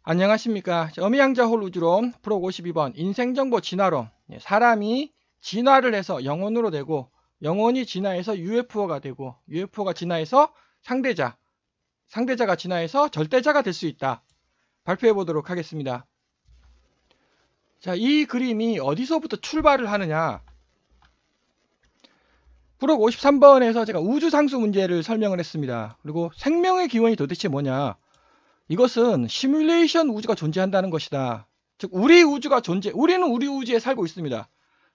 안녕하십니까. 어미양자홀 우주론 프로 52번 인생정보 진화론. 사람이 진화를 해서 영혼으로 되고, 영혼이 진화해서 UFO가 되고, UFO가 진화해서 상대자가 진화해서 절대자가 될 수 있다. 발표해 보도록 하겠습니다. 자, 이 그림이 어디서부터 출발을 하느냐. 프로 53번에서 제가 우주상수 문제를 설명을 했습니다. 그리고 생명의 기원이 도대체 뭐냐. 이것은 시뮬레이션 우주가 존재한다는 것이다. 즉 우리는 우리 우주에 살고 있습니다.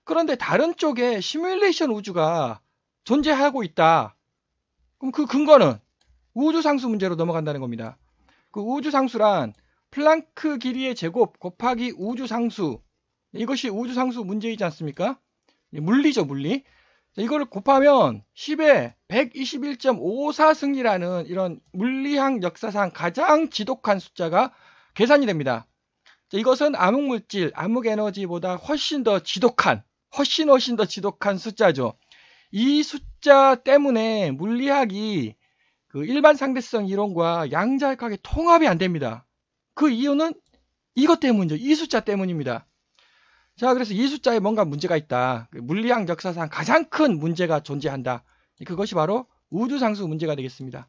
그런데 다른 쪽에 시뮬레이션 우주가 존재하고 있다. 그럼 그 근거는 우주상수 문제로 넘어간다는 겁니다. 그 우주상수란 플랑크 길이의 제곱 곱하기 우주상수, 이것이 우주상수 문제이지 않습니까? 물리죠, 물리. 이거를 곱하면 10에 121.54승이라는 이런 물리학 역사상 가장 지독한 숫자가 계산이 됩니다. 이것은 암흑물질, 암흑에너지보다 훨씬 더 지독한 숫자죠. 이 숫자 때문에 물리학이 그 일반 상대성 이론과 양자역학의 통합이 안 됩니다. 그 이유는 이것 때문이죠. 이 숫자 때문입니다. 자, 그래서 이 숫자에 뭔가 문제가 있다. 물리학 역사상 가장 큰 문제가 존재한다. 그것이 바로 우주상수 문제가 되겠습니다.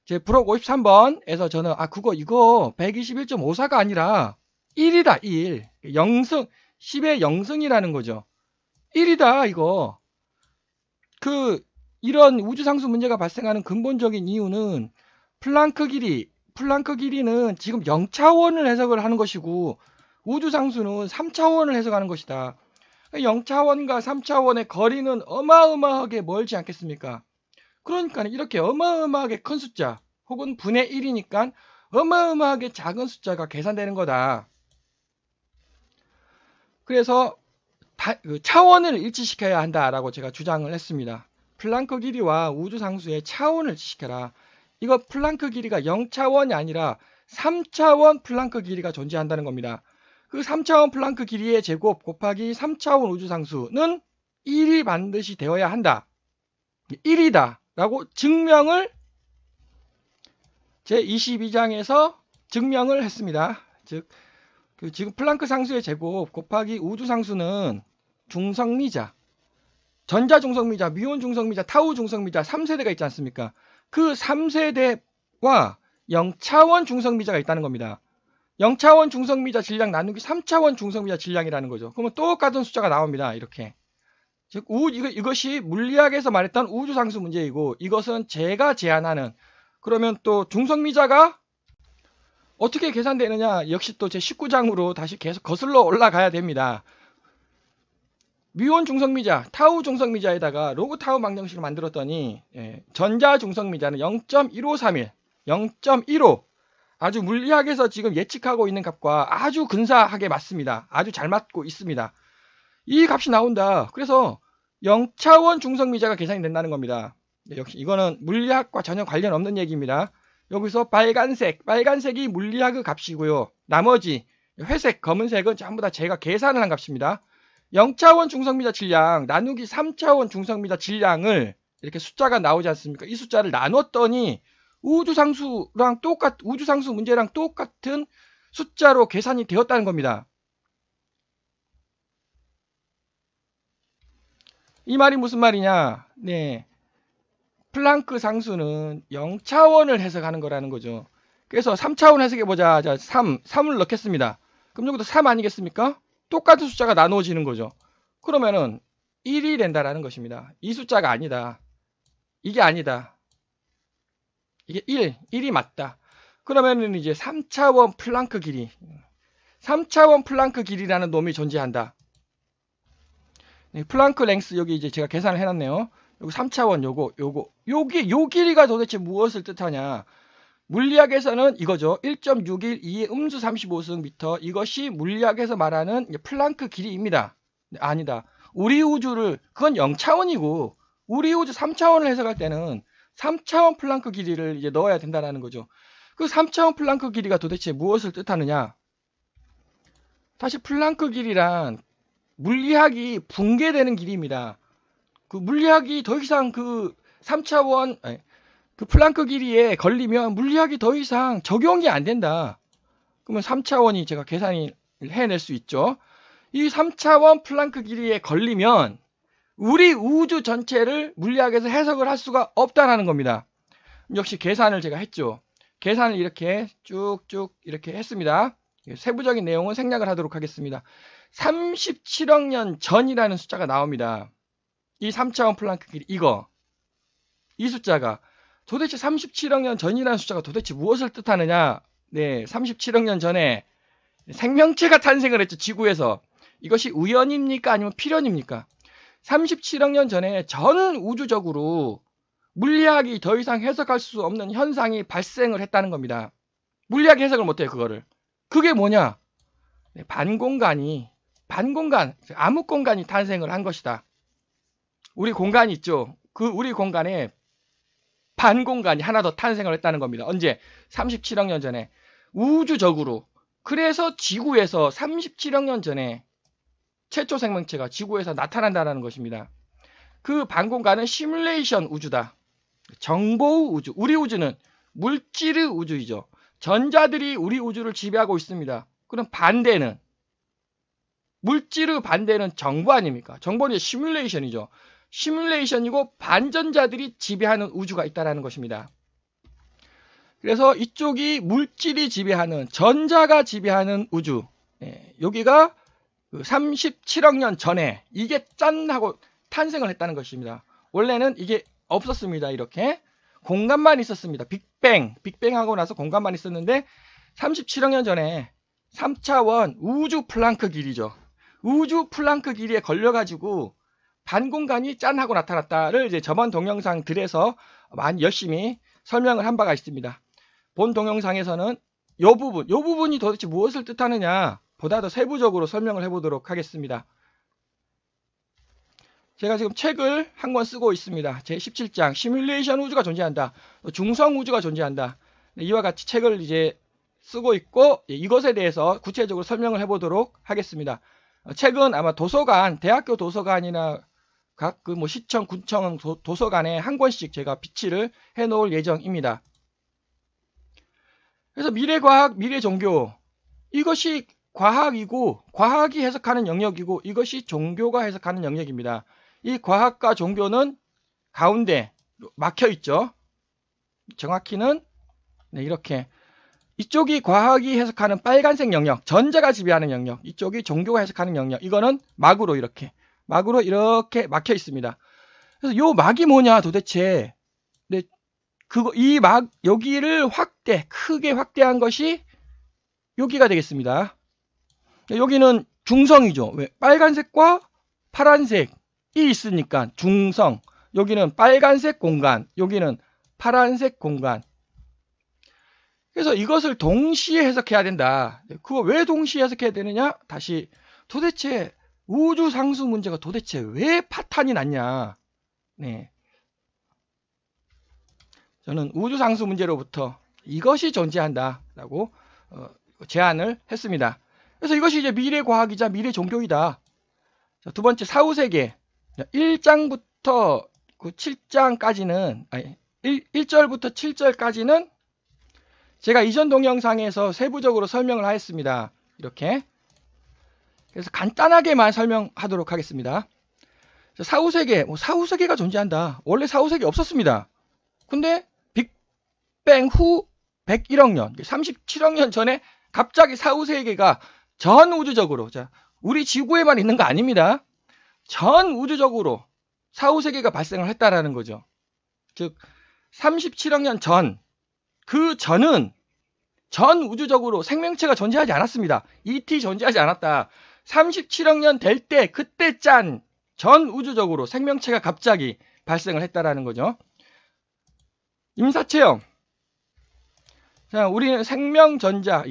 제 프로 53번에서 저는 이거 121.54가 아니라 1이다. 1. 0승, 10의 0승이라는 거죠. 1이다 이거. 이런 우주상수 문제가 발생하는 근본적인 이유는 플랑크 길이는 지금 0차원을 해석을 하는 것이고, 우주상수는 3차원을 해석하는 것이다. 0차원과 3차원의 거리는 어마어마하게 멀지 않겠습니까? 그러니까 이렇게 어마어마하게 큰 숫자 혹은 분의 1이니까 어마어마하게 작은 숫자가 계산되는 거다. 그래서 차원을 일치시켜야 한다라고 제가 주장을 했습니다. 플랑크 길이와 우주상수의 차원을 일치시켜라. 이거 플랑크 길이가 0차원이 아니라 3차원 플랑크 길이가 존재한다는 겁니다. 그 3차원 플랑크 길이의 제곱 곱하기 3차원 우주상수는 1이 반드시 되어야 한다. 1이다 라고 증명을 제22장에서 증명을 했습니다. 즉 지금 플랑크 상수의 제곱 곱하기 우주상수는 중성미자, 전자중성미자, 미온중성미자, 타우중성미자 3세대가 있지 않습니까? 그 3세대와 0차원 중성미자가 있다는 겁니다. 0차원 중성미자 질량 나누기 3차원 중성미자 질량이라는 거죠. 그러면 똑같은 숫자가 나옵니다. 이렇게. 즉 이것이 물리학에서 말했던 우주상수 문제이고, 이것은 제가 제안하는, 그러면 또 중성미자가 어떻게 계산되느냐, 역시 또 제 19장으로 다시 계속 거슬러 올라가야 됩니다. 미온 중성미자, 타우 중성미자에다가 로그 타우 방정식을 만들었더니 전자 중성미자는 0.1531, 0.15, 아주 물리학에서 지금 예측하고 있는 값과 아주 근사하게 맞습니다. 아주 잘 맞고 있습니다. 이 값이 나온다. 그래서 0차원 중성미자가 계산이 된다는 겁니다. 역시 이거는 물리학과 전혀 관련 없는 얘기입니다. 여기서 빨간색이 물리학의 값이고요. 나머지 회색, 검은색은 전부 다 제가 계산을 한 값입니다. 0차원 중성미자 질량 나누기 3차원 중성미자 질량을 이렇게 숫자가 나오지 않습니까? 이 숫자를 나눴더니 우주상수 문제랑 똑같은 숫자로 계산이 되었다는 겁니다. 이 말이 무슨 말이냐? 네. 플랑크 상수는 0차원을 해석하는 거라는 거죠. 그래서 3차원 해석해보자. 자, 3을 넣겠습니다. 그럼 여기도 3 아니겠습니까? 똑같은 숫자가 나누어지는 거죠. 그러면은 1이 된다라는 것입니다. 이 숫자가 아니다. 이게 아니다. 이게 1이 맞다. 그러면은 이제 3차원 플랑크 길이, 3차원 플랑크 길이라는 놈이 존재한다. 네, 플랑크 랭스 여기 이제 제가 계산을 해놨네요. 여기 3차원 요 길이가 도대체 무엇을 뜻하냐? 물리학에서는 이거죠. 1.612의 음수 35승 미터, 이것이 물리학에서 말하는 플랑크 길이입니다. 네, 아니다. 그건 0차원이고 우리 우주 3차원을 해석할 때는 3차원 플랑크 길이를 이제 넣어야 된다는 거죠. 그 3차원 플랑크 길이가 도대체 무엇을 뜻하느냐? 다시 플랑크 길이란 물리학이 붕괴되는 길이입니다. 그 물리학이 더 이상 그 플랑크 길이에 걸리면 물리학이 더 이상 적용이 안 된다. 그러면 3차원이 제가 계산을 해낼 수 있죠. 이 3차원 플랑크 길이에 걸리면 우리 우주 전체를 물리학에서 해석을 할 수가 없다라는 겁니다. 역시 계산을 제가 했죠. 계산을 이렇게 쭉쭉 이렇게 했습니다. 세부적인 내용은 생략을 하도록 하겠습니다. 37억 년 전이라는 숫자가 나옵니다. 이 3차원 플랑크 길이 이 숫자가 도대체 37억 년 전이라는 숫자가 도대체 무엇을 뜻하느냐? 네, 37억 년 전에 생명체가 탄생을 했죠. 지구에서. 이것이 우연입니까? 아니면 필연입니까? 37억 년 전에 전 우주적으로 물리학이 더 이상 해석할 수 없는 현상이 발생을 했다는 겁니다. 물리학이 해석을 못해요. 그거를. 그게 뭐냐? 네, 암흑 공간이 탄생을 한 것이다. 우리 공간이 있죠. 그 우리 공간에 반공간이 하나 더 탄생을 했다는 겁니다. 언제? 37억 년 전에. 우주적으로. 그래서 지구에서 37억 년 전에 최초 생명체가 지구에서 나타난다는 것입니다. 그 반공간은 시뮬레이션 우주다. 정보 우주. 우리 우주는 물질의 우주이죠. 전자들이 우리 우주를 지배하고 있습니다. 그럼 반대는? 물질의 반대는 정보 아닙니까? 정보는 시뮬레이션이죠. 시뮬레이션이고 반전자들이 지배하는 우주가 있다는 것입니다. 그래서 이쪽이 물질이 지배하는, 전자가 지배하는 우주. 여기가 37억 년 전에 이게 짠 하고 탄생을 했다는 것입니다. 원래는 이게 없었습니다. 이렇게 공간만 있었습니다. 빅뱅하고 나서 공간만 있었는데 37억 년 전에 3차원 우주 플랑크 길이죠. 우주 플랑크 길이에 걸려가지고 반공간이 짠 하고 나타났다를 이제 저번 동영상들에서 많이 열심히 설명을 한 바가 있습니다. 본 동영상에서는 이 부분이 도대체 무엇을 뜻하느냐 보다 더 세부적으로 설명을 해보도록 하겠습니다. 제가 지금 책을 한 권 쓰고 있습니다. 제17장 시뮬레이션 우주가 존재한다. 중성 우주가 존재한다. 이와 같이 책을 이제 쓰고 있고 이것에 대해서 구체적으로 설명을 해보도록 하겠습니다. 책은 아마 도서관, 대학교 도서관이나 각 시청, 군청 도서관에 한 권씩 제가 비치를 해 놓을 예정입니다. 그래서 미래과학, 미래종교 이것이 과학이고 과학이 해석하는 영역이고 이것이 종교가 해석하는 영역입니다. 이 과학과 종교는 가운데 막혀 있죠. 정확히는 이렇게 이쪽이 과학이 해석하는 빨간색 영역, 전자가 지배하는 영역, 이쪽이 종교가 해석하는 영역. 이거는 막으로 이렇게 막혀 있습니다. 그래서 요 막이 뭐냐 도대체? 네, 이 막 여기를 크게 확대한 것이 여기가 되겠습니다. 여기는 중성이죠. 왜? 빨간색과 파란색이 있으니까 중성. 여기는 빨간색 공간, 여기는 파란색 공간. 그래서 이것을 동시에 해석해야 된다. 그거 왜 동시에 해석해야 되느냐? 다시 도대체 우주 상수 문제가 도대체 왜 파탄이 났냐? 네. 저는 우주 상수 문제로부터 이것이 존재한다라고 제안을 했습니다. 그래서 이것이 이제 미래 과학이자 미래 종교이다. 자, 두 번째 사후세계 1장부터 7장까지는 1절부터 7절까지는 제가 이전 동영상에서 세부적으로 설명을 하였습니다. 이렇게. 그래서 간단하게만 설명하도록 하겠습니다. 사후세계, 사후세계가 존재한다. 원래 사후세계 없었습니다. 근데 빅뱅 후 101억 년, 37억 년 전에 갑자기 사후세계가 전 우주적으로, 자, 우리 지구에만 있는 거 아닙니다. 전 우주적으로 사후세계가 발생을 했다라는 거죠. 즉 37억 년 전, 그 전은 전 우주적으로 생명체가 존재하지 않았습니다. ET 존재하지 않았다. 37억 년 될 때, 그때 짠 전 우주적으로 생명체가 갑자기 발생을 했다라는 거죠. 임사체험. 자, 우리는 생명전자,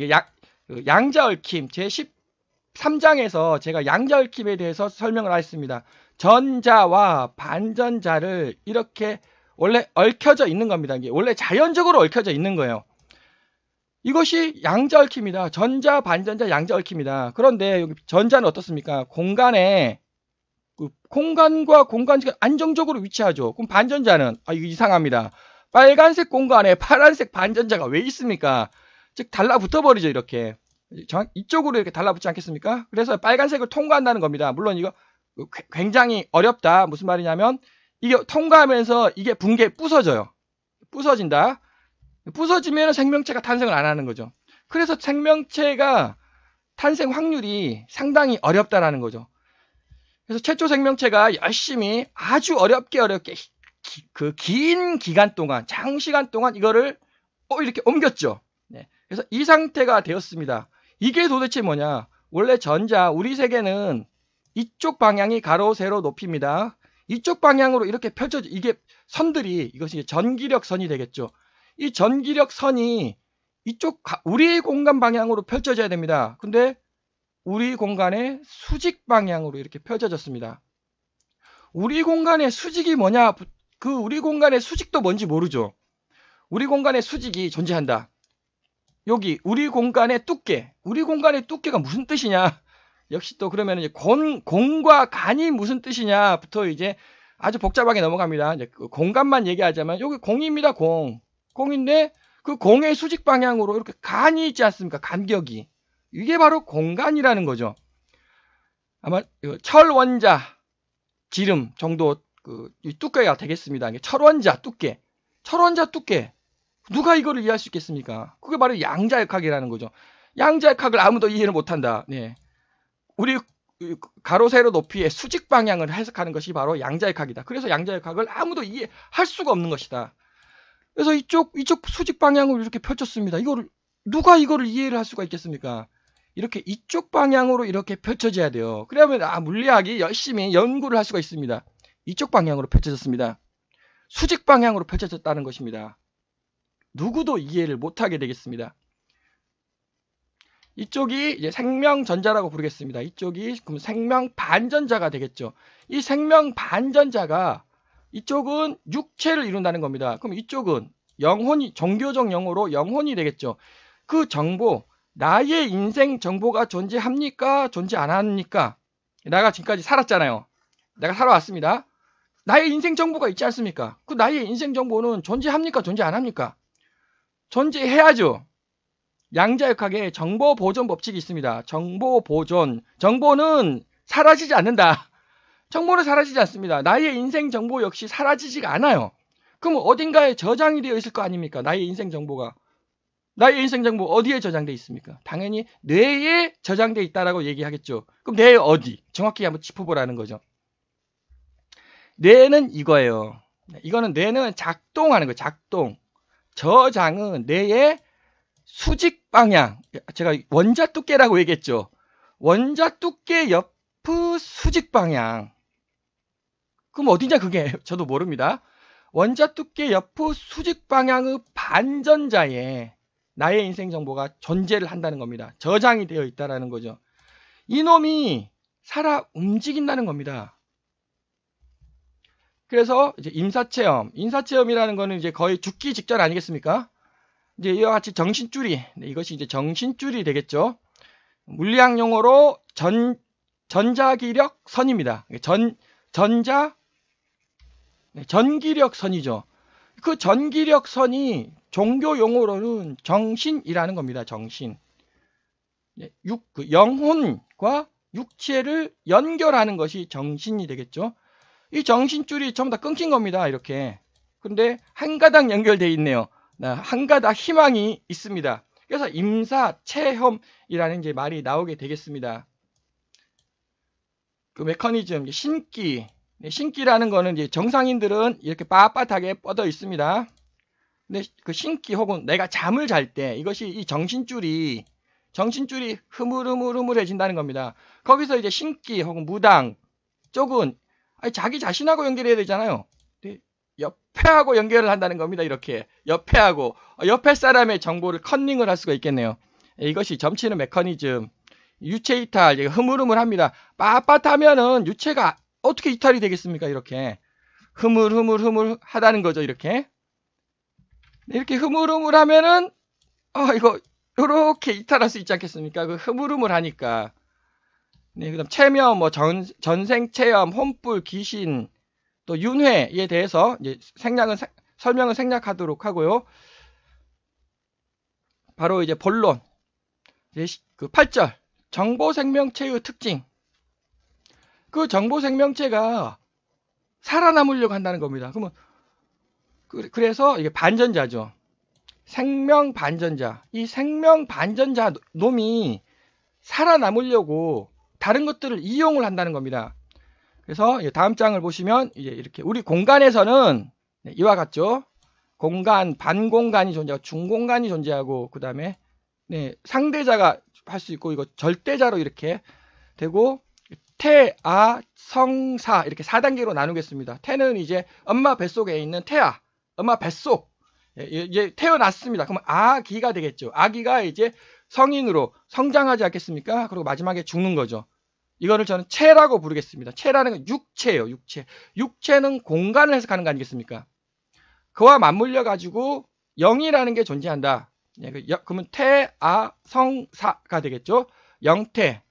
양자얽힘 제13장에서 제가 양자얽힘에 대해서 설명을 하였습니다. 전자와 반전자를 이렇게 원래 얽혀져 있는 겁니다. 이게 원래 자연적으로 얽혀져 있는 거예요. 이것이 양자얽힘이다. 전자, 반전자, 양자얽힘이다. 그런데 여기 전자는 어떻습니까? 공간에 공간과 공간이 안정적으로 위치하죠. 그럼 반전자는 이거 이상합니다. 빨간색 공간에 파란색 반전자가 왜 있습니까? 즉 달라붙어 버리죠. 이렇게 이쪽으로 이렇게 달라붙지 않겠습니까? 그래서 빨간색을 통과한다는 겁니다. 물론 이거 굉장히 어렵다. 무슨 말이냐면 이게 통과하면서 이게 부서져요. 부서진다. 부서지면 생명체가 탄생을 안 하는 거죠. 그래서 생명체가 탄생 확률이 상당히 어렵다라는 거죠. 그래서 최초 생명체가 열심히 아주 어렵게 그 긴 기간 동안, 장시간 동안 이거를 이렇게 옮겼죠. 네. 그래서 이 상태가 되었습니다. 이게 도대체 뭐냐? 원래 우리 세계는 이쪽 방향이 가로, 세로, 높이입니다. 이쪽 방향으로 이렇게 펼쳐져, 이것이 전기력 선이 되겠죠. 이 전기력 선이 우리 공간 방향으로 펼쳐져야 됩니다. 근데 우리 공간의 수직 방향으로 이렇게 펼쳐졌습니다. 우리 공간의 수직이 뭐냐? 우리 공간의 수직도 뭔지 모르죠. 우리 공간의 수직이 존재한다. 여기 우리 공간의 두께가 무슨 뜻이냐? 역시 또 그러면 이제 공과 간이 무슨 뜻이냐부터 이제 아주 복잡하게 넘어갑니다. 이제 그 공간만 얘기하자면 여기 공입니다. 공인데 그 공의 수직 방향으로 이렇게 간이 있지 않습니까? 간격이. 이게 바로 공간이라는 거죠. 아마 철원자 지름 정도 이 두께가 되겠습니다. 철원자 두께. 누가 이거를 이해할 수 있겠습니까? 그게 바로 양자역학이라는 거죠. 양자역학을 아무도 이해를 못한다. 네. 우리 가로 세로 높이의 수직 방향을 해석하는 것이 바로 양자역학이다. 그래서 양자역학을 아무도 이해할 수가 없는 것이다. 그래서 이쪽 수직 방향으로 이렇게 펼쳤습니다. 누가 이거를 이해를 할 수가 있겠습니까? 이렇게 이쪽 방향으로 이렇게 펼쳐져야 돼요. 그러면 물리학이 열심히 연구를 할 수가 있습니다. 이쪽 방향으로 펼쳐졌습니다. 수직 방향으로 펼쳐졌다는 것입니다. 누구도 이해를 못하게 되겠습니다. 이쪽이 이제 생명전자라고 부르겠습니다. 이쪽이 그럼 생명반전자가 되겠죠. 이 생명반전자가 이쪽은 육체를 이룬다는 겁니다. 그럼 이쪽은 종교적 영어로 영혼이 되겠죠. 그 정보, 나의 인생 정보가 존재합니까? 존재 안 합니까? 내가 지금까지 살았잖아요. 내가 살아왔습니다. 나의 인생 정보가 있지 않습니까? 그 나의 인생 정보는 존재합니까? 존재 안 합니까? 존재해야죠. 양자역학에 정보 보존 법칙이 있습니다. 정보 보존. 정보는 사라지지 않는다. 정보는 사라지지 않습니다. 나의 인생 정보 역시 사라지지가 않아요. 그럼 어딘가에 저장이 되어 있을 거 아닙니까? 나의 인생 정보가. 나의 인생 정보 어디에 저장되어 있습니까? 당연히 뇌에 저장되어 있다라고 얘기하겠죠. 그럼 뇌에 어디? 정확히 한번 짚어보라는 거죠. 뇌는 이거예요. 이거는 뇌는 작동하는 거예요. 작동. 저장은 뇌의 수직 방향. 제가 원자 두께라고 얘기했죠. 원자 두께 옆의 수직 방향. 그럼 어디냐 그게? 저도 모릅니다. 원자 두께 옆의 수직 방향의 반전자에 나의 인생 정보가 존재를 한다는 겁니다. 저장이 되어 있다는 거죠. 이놈이 움직인다는 겁니다. 그래서 이제 인사체험이라는 거는 이제 거의 죽기 직전 아니겠습니까? 이제 이와 같이 정신줄이, 이것이 이제 정신줄이 되겠죠. 물리학 용어로 전자기력 선입니다. 전기력 선이죠. 그 전기력 선이 종교 용어로는 정신이라는 겁니다. 정신. 영혼과 육체를 연결하는 것이 정신이 되겠죠. 이 정신줄이 전부 다 끊긴 겁니다. 이렇게. 근데 한 가닥 연결되어 있네요. 한 가닥 희망이 있습니다. 그래서 임사체험이라는 이제 말이 나오게 되겠습니다. 그 메커니즘, 신기라는 거는 이제 정상인들은 이렇게 빳빳하게 뻗어 있습니다. 근데 그 신기 혹은 내가 잠을 잘 때 이것이 이 정신줄이 흐물흐물해진다는 겁니다. 거기서 이제 신기 혹은 무당 쪽은 자기 자신하고 연결해야 되잖아요. 옆에하고 연결을 한다는 겁니다. 이렇게 옆에 사람의 정보를 컨닝을 할 수가 있겠네요. 이것이 점치는 메커니즘. 유체 이탈, 흐물흐물합니다. 빳빳하면은 유체가 어떻게 이탈이 되겠습니까? 이렇게 흐물하다는 거죠. 이렇게 흐물하면은 이거 이렇게 이탈할 수 있지 않겠습니까? 그 흐물하니까. 네, 그다음 체면, 전생 체험, 혼불, 귀신, 또 윤회에 대해서 이제 설명을 생략하도록 하고요. 바로 이제 본론. 그 8절. 정보생명체의 특징. 그 정보생명체가 살아남으려고 한다는 겁니다. 그러면 그래서 이게 반전자죠. 생명 반전자. 이 생명 반전자 놈이 살아남으려고 다른 것들을 이용을 한다는 겁니다. 그래서 다음 장을 보시면 이제 이렇게 우리 공간에서는 이와 같죠. 공간, 반공간이 존재하고 중공간이 존재하고 그 다음에 상대자가 할 수 있고 이거 절대자로 이렇게 되고 태, 아, 성, 사 이렇게 4단계로 나누겠습니다. 태는 이제 엄마 뱃속에 있는 태아, 엄마 뱃속 이제 태어났습니다. 그러면 아기가 되겠죠. 아기가 이제 성인으로 성장하지 않겠습니까? 그리고 마지막에 죽는 거죠. 이거를 저는 체라고 부르겠습니다. 체라는 건 육체예요. 육체. 육체는 공간을 해석하는 거 아니겠습니까? 그와 맞물려 가지고 영이라는 게 존재한다. 그러면 태, 아, 성, 사가 되겠죠. 영태,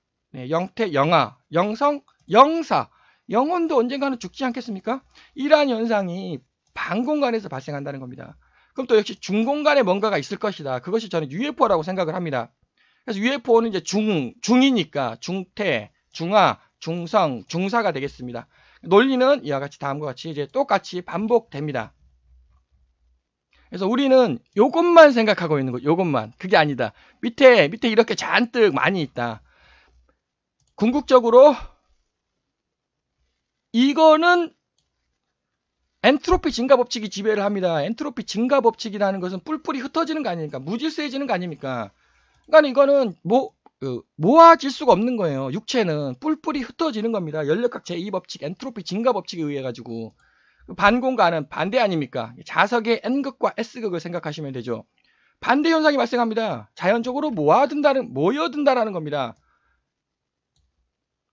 영태, 영아, 영성, 영사. 영혼도 언젠가는 죽지 않겠습니까? 이러한 현상이 반공간에서 발생한다는 겁니다. 그럼 또 역시 중공간에 뭔가가 있을 것이다. 그것이 저는 UFO라고 생각을 합니다. 그래서 UFO는 이제 중이니까 중태, 중아, 중성, 중사가 되겠습니다. 논리는 이와 같이 다음과 같이 이제 똑같이 반복됩니다. 그래서 우리는 요것만 생각하고 있는 거, 요것만. 그게 아니다. 밑에 이렇게 잔뜩 많이 있다. 궁극적으로 이거는 엔트로피 증가 법칙이 지배를 합니다. 엔트로피 증가 법칙이라는 것은 뿔뿔이 흩어지는 거 아닙니까? 무질서해지는 거 아닙니까? 그러니까 이거는 모아질 수가 없는 거예요. 육체는 뿔뿔이 흩어지는 겁니다. 연력학 제2법칙, 엔트로피 증가 법칙에 의해 가지고 반공간은 반대 아닙니까? 자석의 N극과 S극을 생각하시면 되죠. 반대 현상이 발생합니다. 자연적으로 모여든다라는 겁니다.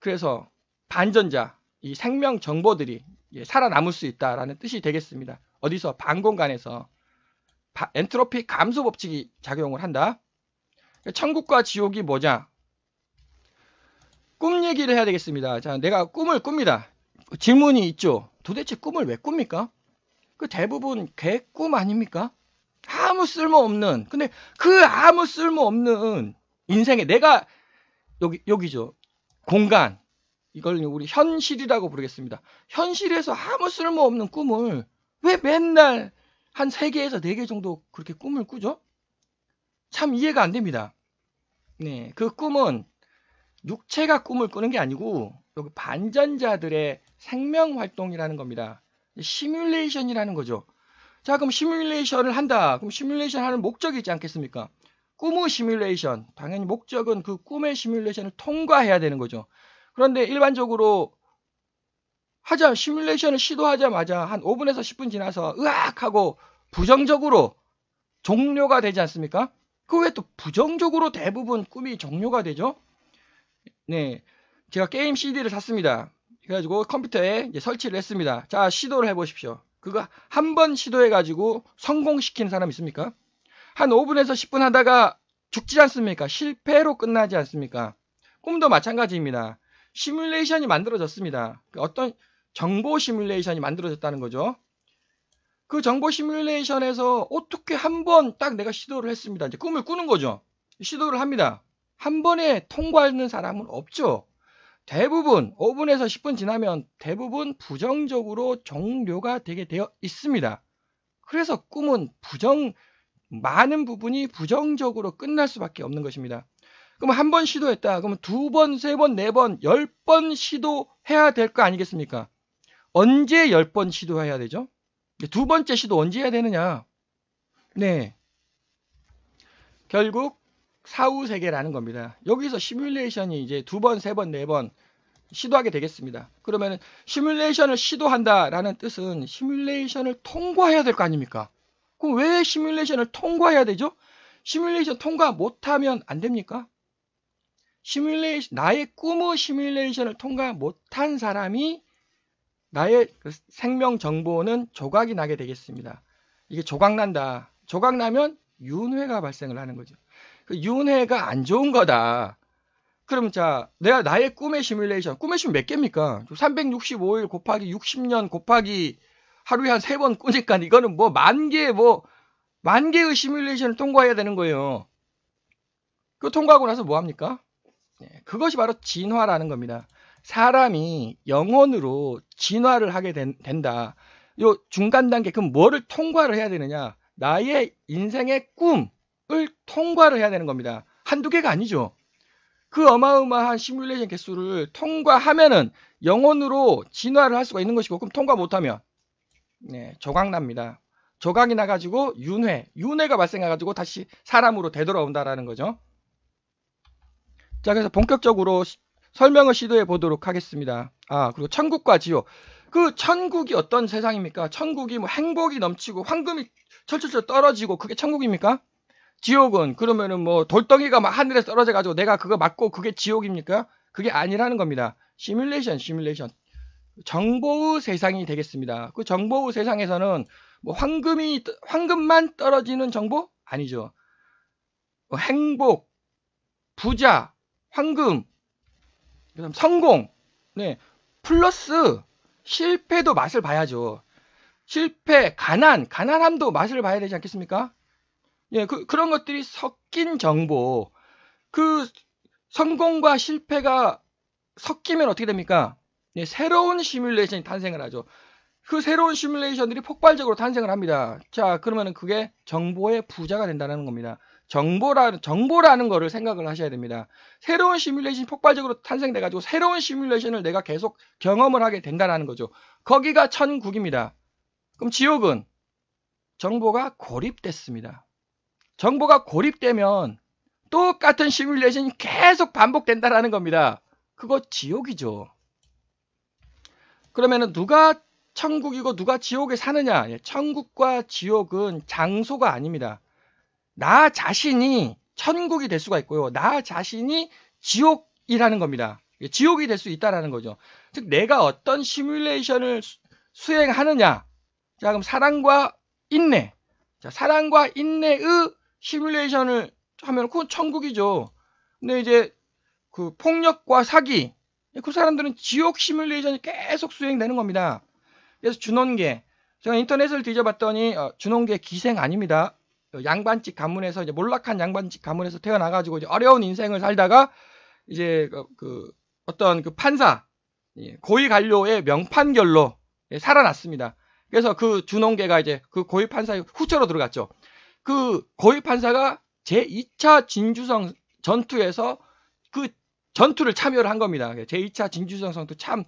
그래서 반전자, 이 생명 정보들이 살아남을 수 있다라는 뜻이 되겠습니다. 어디서? 반공간에서. 엔트로피 감소 법칙이 작용을 한다. 천국과 지옥이 뭐냐? 꿈 얘기를 해야 되겠습니다. 자, 내가 꿈을 꿉니다. 질문이 있죠. 도대체 꿈을 왜 꿉니까? 그 대부분 개꿈 아닙니까? 아무 쓸모없는. 근데 그 아무 쓸모없는 인생에 내가 여기죠. 공간. 이걸 우리 현실이라고 부르겠습니다. 현실에서 아무 쓸모없는 꿈을 왜 맨날 한 3개에서 4개 정도 그렇게 꿈을 꾸죠? 참 이해가 안 됩니다. 네, 그 꿈은 육체가 꿈을 꾸는 게 아니고 여기 반전자들의 생명 활동이라는 겁니다. 시뮬레이션이라는 거죠. 자, 그럼 시뮬레이션을 한다. 그럼 시뮬레이션 하는 목적이 있지 않겠습니까? 꿈의 시뮬레이션. 당연히 목적은 그 꿈의 시뮬레이션을 통과해야 되는 거죠. 그런데 일반적으로 시뮬레이션을 시도하자마자 한 5분에서 10분 지나서 으악 하고 부정적으로 종료가 되지 않습니까? 그 왜 또 부정적으로 대부분 꿈이 종료가 되죠? 네, 제가 게임 CD를 샀습니다. 그래가지고 컴퓨터에 이제 설치를 했습니다. 자, 시도를 해보십시오. 그거 한 번 시도해가지고 성공시키는 사람 있습니까? 한 5분에서 10분 하다가 죽지 않습니까? 실패로 끝나지 않습니까? 꿈도 마찬가지입니다. 시뮬레이션이 만들어졌습니다. 어떤 정보 시뮬레이션이 만들어졌다는 거죠. 그 정보 시뮬레이션에서 어떻게 한 번 딱 내가 시도를 했습니다. 이제 꿈을 꾸는 거죠. 시도를 합니다. 한 번에 통과하는 사람은 없죠. 대부분 5분에서 10분 지나면 대부분 부정적으로 종료가 되게 되어 있습니다. 그래서 꿈은 많은 부분이 부정적으로 끝날 수밖에 없는 것입니다. 그럼 한 번 시도했다. 그러면 2번, 3번, 4번, 10번 시도해야 될 거 아니겠습니까? 언제 10번 시도해야 되죠? 두 번째 시도 언제 해야 되느냐? 네. 결국 사후세계라는 겁니다. 여기서 시뮬레이션이 이제 2번, 3번, 4번 시도하게 되겠습니다. 그러면 시뮬레이션을 시도한다라는 뜻은 시뮬레이션을 통과해야 될 거 아닙니까? 그럼 왜 시뮬레이션을 통과해야 되죠? 시뮬레이션 통과 못하면 안 됩니까? 나의 꿈의 시뮬레이션을 통과 못한 사람이 나의 생명 정보는 조각이 나게 되겠습니다. 이게 조각난다. 조각나면 윤회가 발생을 하는 거죠. 그 윤회가 안 좋은 거다. 그럼 자, 내가 나의 꿈의 시뮬레이션 몇 개입니까? 365일 곱하기 60년 곱하기 하루에 한 3번 꾸니까 이거는 만 개의 시뮬레이션을 통과해야 되는 거예요. 그 통과하고 나서 뭐 합니까? 그것이 바로 진화라는 겁니다. 사람이 영혼으로 진화를 하게 된다. 요 중간 단계, 그럼 뭐를 통과를 해야 되느냐? 나의 인생의 꿈을 통과를 해야 되는 겁니다. 한두 개가 아니죠. 그 어마어마한 시뮬레이션 개수를 통과하면은 영혼으로 진화를 할 수가 있는 것이고, 그럼 통과 못하면 조각납니다. 조각이 나가지고 윤회가 발생해가지고 다시 사람으로 되돌아온다라는 거죠. 자, 그래서 본격적으로 설명을 시도해 보도록 하겠습니다. 그리고 천국과 지옥. 그 천국이 어떤 세상입니까? 천국이 뭐 행복이 넘치고 황금이 철철철 떨어지고 그게 천국입니까? 지옥은 그러면은 뭐 돌덩이가 막 하늘에 떨어져 가지고 내가 그거 맞고 그게 지옥입니까? 그게 아니라는 겁니다. 시뮬레이션. 정보의 세상이 되겠습니다. 그 정보의 세상에서는 뭐 황금만 떨어지는 정보? 아니죠. 행복, 부자, 황금, 그다음 성공, 플러스 실패도 맛을 봐야죠. 실패, 가난함도 맛을 봐야 되지 않겠습니까? 그런 것들이 섞인 정보. 그 성공과 실패가 섞이면 어떻게 됩니까? 새로운 시뮬레이션이 탄생을 하죠. 그 새로운 시뮬레이션들이 폭발적으로 탄생을 합니다. 자, 그러면은 그게 정보의 부자가 된다는 겁니다. 정보라는 거를 생각을 하셔야 됩니다. 새로운 시뮬레이션이 폭발적으로 탄생돼가지고 새로운 시뮬레이션을 내가 계속 경험을 하게 된다는 거죠. 거기가 천국입니다. 그럼 지옥은 정보가 고립됐습니다. 정보가 고립되면 똑같은 시뮬레이션이 계속 반복된다는 겁니다. 그거 지옥이죠. 그러면은 누가 천국이고 누가 지옥에 사느냐? 천국과 지옥은 장소가 아닙니다. 나 자신이 천국이 될 수가 있고요. 나 자신이 지옥이라는 겁니다. 지옥이 될 수 있다는 거죠. 즉 내가 어떤 시뮬레이션을 수행하느냐. 자, 그럼 사랑과 인내. 자, 사랑과 인내의 시뮬레이션을 하면 그건 천국이죠. 근데 이제 그 폭력과 사기, 그 사람들은 지옥 시뮬레이션이 계속 수행되는 겁니다. 그래서 준원계, 제가 인터넷을 뒤져봤더니 준원계 기생 아닙니다. 양반집 가문에서 이제 몰락한 양반집 가문에서 태어나가지고 이제 어려운 인생을 살다가 이제 어떤 그 판사 고위 관료의 명판결로 살아났습니다. 그래서 그 준원계가 이제 그 고위 판사의 후처로 들어갔죠. 그 고위 판사가 제2차 진주성 전투에서 그 전투를 참여를 한 겁니다. 제2차 진주성 전투 참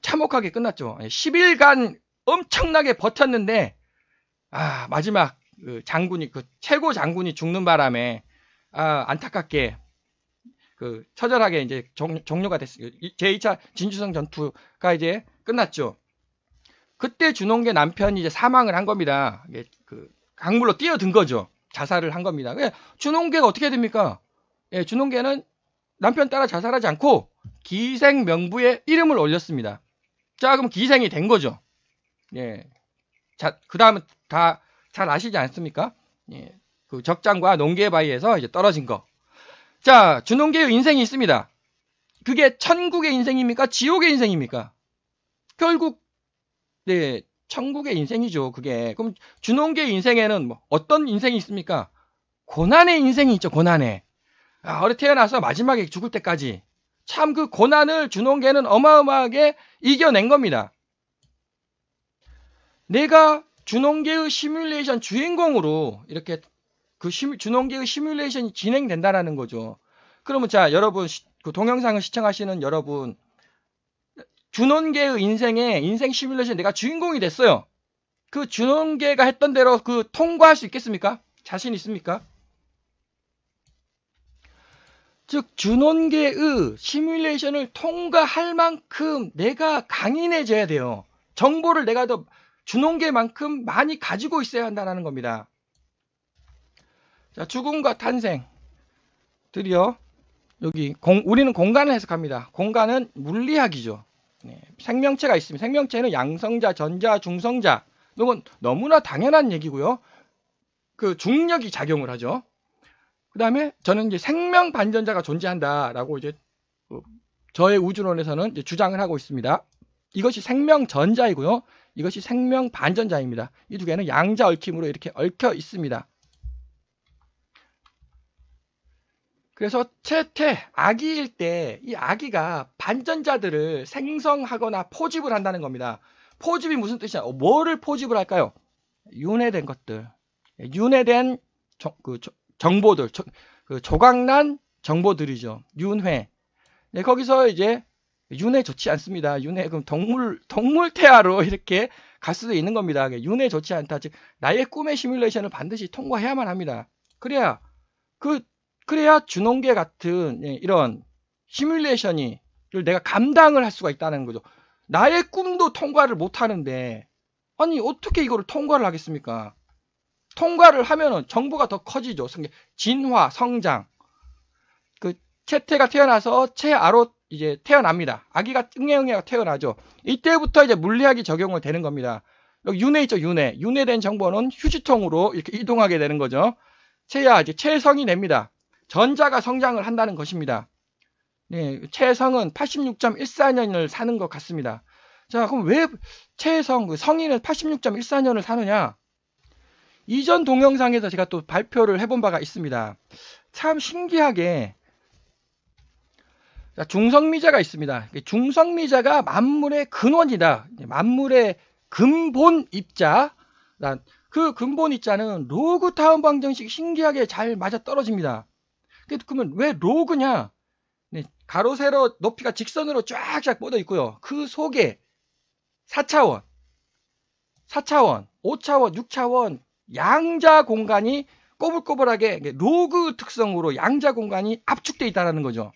참혹하게 끝났죠. 10일간 엄청나게 버텼는데 마지막 그 장군이 최고 장군이 죽는 바람에 안타깝게 처절하게 이제 종료가 됐어요. 제2차 진주성 전투가 이제 끝났죠. 그때 준홍계 남편이 이제 사망을 한 겁니다. 강물로 뛰어든 거죠. 자살을 한 겁니다. 준홍계가 어떻게 됩니까? 준홍계는 남편 따라 자살하지 않고 기생 명부에 이름을 올렸습니다. 자, 그럼 기생이 된 거죠. 자, 그 다음은 다 잘 아시지 않습니까? 그 적장과 농계의 바위에서 이제 떨어진 거. 자, 준홍계의 인생이 있습니다. 그게 천국의 인생입니까? 지옥의 인생입니까? 결국, 천국의 인생이죠, 그게. 그럼 준홍계의 인생에는 뭐 어떤 인생이 있습니까? 고난의 인생이 있죠, 고난의. 어려 태어나서 마지막에 죽을 때까지 참 그 고난을 준홍계는 어마어마하게 이겨낸 겁니다. 내가 준홍계의 시뮬레이션 주인공으로 이렇게 준홍계의 시뮬레이션이 진행된다라는 거죠. 그러면 자, 여러분 그 동영상을 시청하시는 여러분, 준홍계의 인생 시뮬레이션 내가 주인공이 됐어요. 그 준홍계가 했던 대로 통과할 수 있겠습니까? 자신 있습니까? 즉 준홍계의 시뮬레이션을 통과할 만큼 내가 강인해져야 돼요. 정보를 내가 더 준홍계만큼 많이 가지고 있어야 한다는 겁니다. 자, 죽음과 탄생. 드디어 여기 우리는 공간을 해석합니다. 공간은 물리학이죠. 생명체가 있습니다. 생명체는 양성자, 전자, 중성자. 이건 너무나 당연한 얘기고요. 그 중력이 작용을 하죠. 그 다음에 저는 이제 생명 반전자가 존재한다라고 이제 저의 우주론에서는 이제 주장을 하고 있습니다. 이것이 생명 전자이고요. 이것이 생명 반전자입니다. 이 두 개는 양자 얽힘으로 이렇게 얽혀 있습니다. 그래서 채태, 아기일 때 이 아기가 반전자들을 생성하거나 포집을 한다는 겁니다. 포집이 무슨 뜻이냐? 뭐를 포집을 할까요? 윤회된 것들. 윤회된 정보들, 조각난 정보들이죠. 윤회. 네, 거기서 이제 윤회 좋지 않습니다. 윤회 그럼 동물 태아로 이렇게 갈 수도 있는 겁니다. 윤회 좋지 않다. 즉 나의 꿈의 시뮬레이션을 반드시 통과해야만 합니다. 그래야 준홍계 같은 이런 시뮬레이션을 내가 감당을 할 수가 있다는 거죠. 나의 꿈도 통과를 못 하는데 아니 어떻게 이거를 통과를 하겠습니까? 통과를 하면은 정보가 더 커지죠. 진화, 성장. 그 채태가 태어나서 채아로 이제 태어납니다. 아기가 응애응애가 태어나죠. 이때부터 이제 물리학이 적용을 되는 겁니다. 여기 윤회 있죠, 윤회. 윤회된 정보는 휴지통으로 이렇게 이동하게 되는 거죠. 채야 이제 채성이 됩니다. 전자가 성장을 한다는 것입니다. 네, 채성은 86.14년을 사는 것 같습니다. 자, 그럼 왜 채성, 성인은 86.14년을 사느냐? 이전 동영상에서 제가 또 발표를 해본 바가 있습니다. 참 신기하게 중성미자가 있습니다. 중성미자가 만물의 근원이다. 만물의 근본 입자. 그 근본 입자는 로그 타운 방정식이 신기하게 잘 맞아 떨어집니다. 그러면 왜 로그냐? 네, 가로 세로 높이가 직선으로 쫙쫙 뻗어 있고요. 그 속에 4차원, 5차원, 6차원 양자 공간이 꼬불꼬불하게 로그 특성으로 양자 공간이 압축되어 있다는 거죠.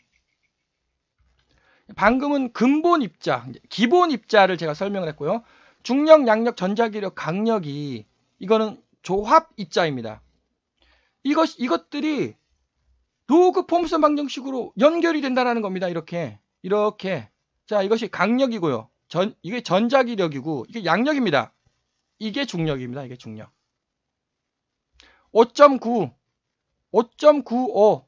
방금은 근본 입자, 기본 입자를 제가 설명을 했고요. 중력, 양력, 전자기력, 강력이 이거는 조합 입자입니다. 이것들이 로그 폼슨 방정식으로 연결이 된다는 겁니다. 이렇게. 자, 이것이 강력이고요. 이게 전자기력이고 이게 양력입니다. 이게 중력입니다. 이게 중력. 5.9, 5.95,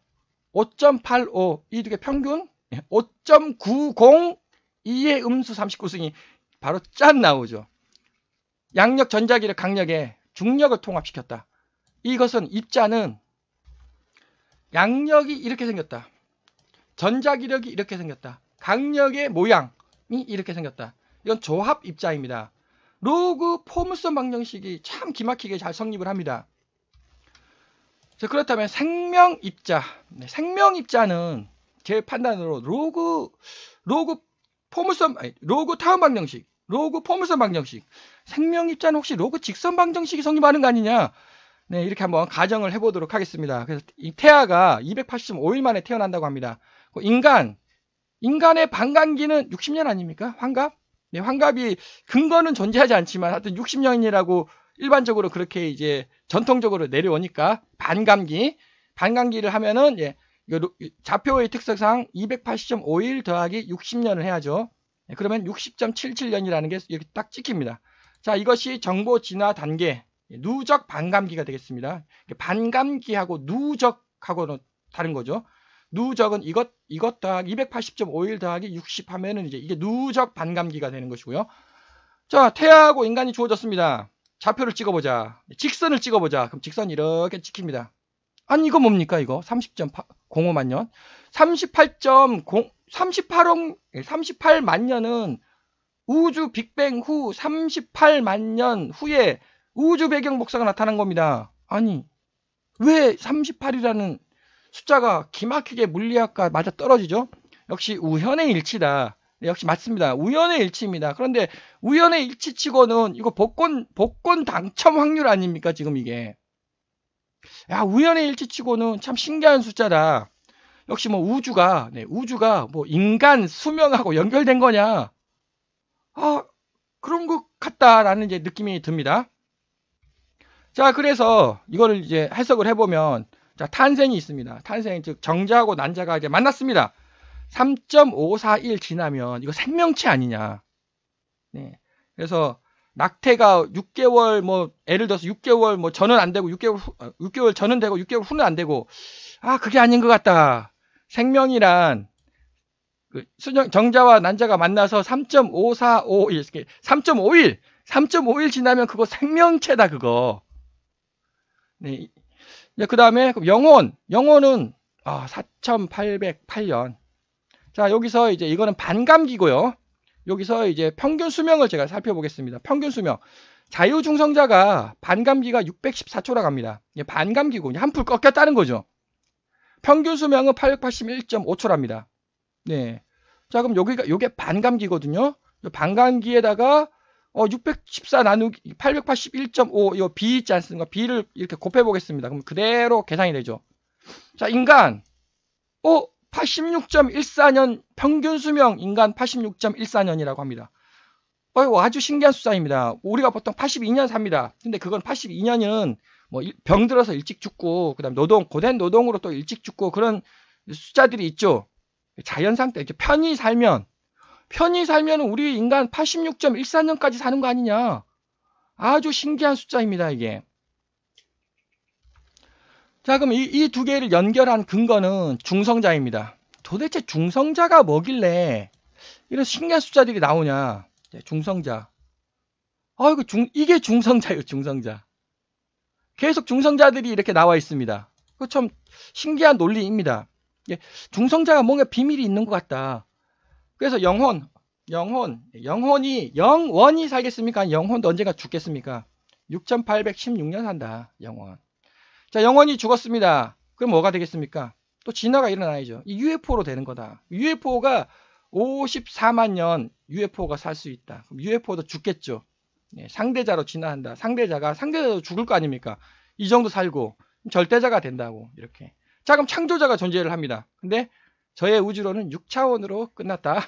5.85 이 두 개 평균 5.90 2의 음수 39승이 바로 짠 나오죠. 양력, 전자기력, 강력에 중력을 통합시켰다. 이것은 입자는 양력이 이렇게 생겼다. 전자기력이 이렇게 생겼다. 강력의 모양이 이렇게 생겼다. 이건 조합 입자입니다. 로그 포물선 방정식이 참 기막히게 잘 성립을 합니다. 자, 그렇다면 생명 입자. 생명 입자는 제 판단으로 로그 타운 방정식, 로그 포물선 방정식. 생명 입자는 혹시 로그 직선 방정식이 성립하는 거 아니냐? 네, 이렇게 한번 가정을 해보도록 하겠습니다. 그래서 이 태아가 285일 만에 태어난다고 합니다. 인간의 반감기는 60년 아닙니까? 환갑? 네, 환갑이 근거는 존재하지 않지만 하여튼 60년이라고 일반적으로 그렇게 이제 전통적으로 내려오니까 반감기를 하면은 이거 좌표의 특성상 280.5일 더하기 60년을 해야죠. 네, 그러면 60.77년이라는 게 이렇게 딱 찍힙니다. 자, 이것이 정보 진화 단계 누적 반감기가 되겠습니다. 반감기하고 누적하고는 다른 거죠. 누적은 이것 더하기 280.5일 더하기 60 하면은 이제 이게 누적 반감기가 되는 것이고요. 자, 태아하고 인간이 주어졌습니다. 좌표를 찍어보자. 직선을 찍어보자. 그럼 직선이 이렇게 찍힙니다. 아니, 이거 뭡니까, 이거? 30.05만 년. 38만 년은 우주 빅뱅 후 38만 년 후에 우주 배경 복사가 나타난 겁니다. 아니, 왜 38이라는 숫자가 기막히게 물리학과 맞아 떨어지죠? 역시 우연의 일치다. 네, 역시 맞습니다. 우연의 일치입니다. 그런데 우연의 일치치고는 이거 복권 당첨 확률 아닙니까? 지금 이게. 야, 우연의 일치치고는 참 신기한 숫자다. 역시 뭐 우주가 뭐 인간 수명하고 연결된 거냐? 그런 것 같다라는 이제 느낌이 듭니다. 자, 그래서 이거를 이제 해석을 해보면, 자, 탄생이 있습니다. 탄생, 즉, 정자하고 난자가 이제 만났습니다. 3.541 지나면 이거 생명체 아니냐. 네. 그래서 낙태가 6개월 뭐 예를 들어서 6개월 뭐 전은 안 되고 6개월 전은 되고 6개월 후는 안 되고 그게 아닌 것 같다. 생명이란 정자와 난자가 만나서 3.5일 지나면 그거 생명체다 그거. 네. 그 다음에 영혼은 4808년. 자, 여기서 이제 이거는 반감기고요. 여기서 이제 평균 수명을 제가 살펴보겠습니다. 평균 수명. 자유중성자가 반감기가 614초라고 합니다. 반감기고 한풀 꺾였다는 거죠. 평균 수명은 881.5초랍니다. 네. 자, 그럼 요게 반감기거든요. 반감기에다가 614 나누기 881.5 이 B 있지 않습니까? B를 이렇게 곱해 보겠습니다. 그럼 그대로 계산이 되죠. 자, 인간 86.14년 평균 수명 인간 86.14년이라고 합니다. 아주 신기한 숫자입니다. 우리가 보통 82년 삽니다. 근데 그건 82년은 뭐 병들어서 일찍 죽고 그다음 고된 노동으로 또 일찍 죽고 그런 숫자들이 있죠. 자연상 때 편히 살면 우리 인간 86.14년까지 사는 거 아니냐. 아주 신기한 숫자입니다, 이게. 자, 그럼 이 두 개를 연결한 근거는 중성자입니다. 도대체 중성자가 뭐길래 이런 신기한 숫자들이 나오냐. 중성자. 이게 중성자예요, 중성자. 계속 중성자들이 이렇게 나와 있습니다. 그 참 신기한 논리입니다. 중성자가 뭔가 비밀이 있는 것 같다. 그래서 영혼이 영원히 살겠습니까? 영혼도 언젠가 죽겠습니까? 6816년 산다, 영원. 자, 영원히 죽었습니다. 그럼 뭐가 되겠습니까? 또 진화가 일어나야죠. 이 UFO로 되는 거다. UFO가 54만 년 UFO가 살 수 있다. 그럼 UFO도 죽겠죠. 상대자로 진화한다. 상대자도 죽을 거 아닙니까? 이 정도 살고 절대자가 된다고 이렇게. 자, 그럼 창조자가 존재를 합니다. 근데 저의 우주론은 6차원으로 끝났다.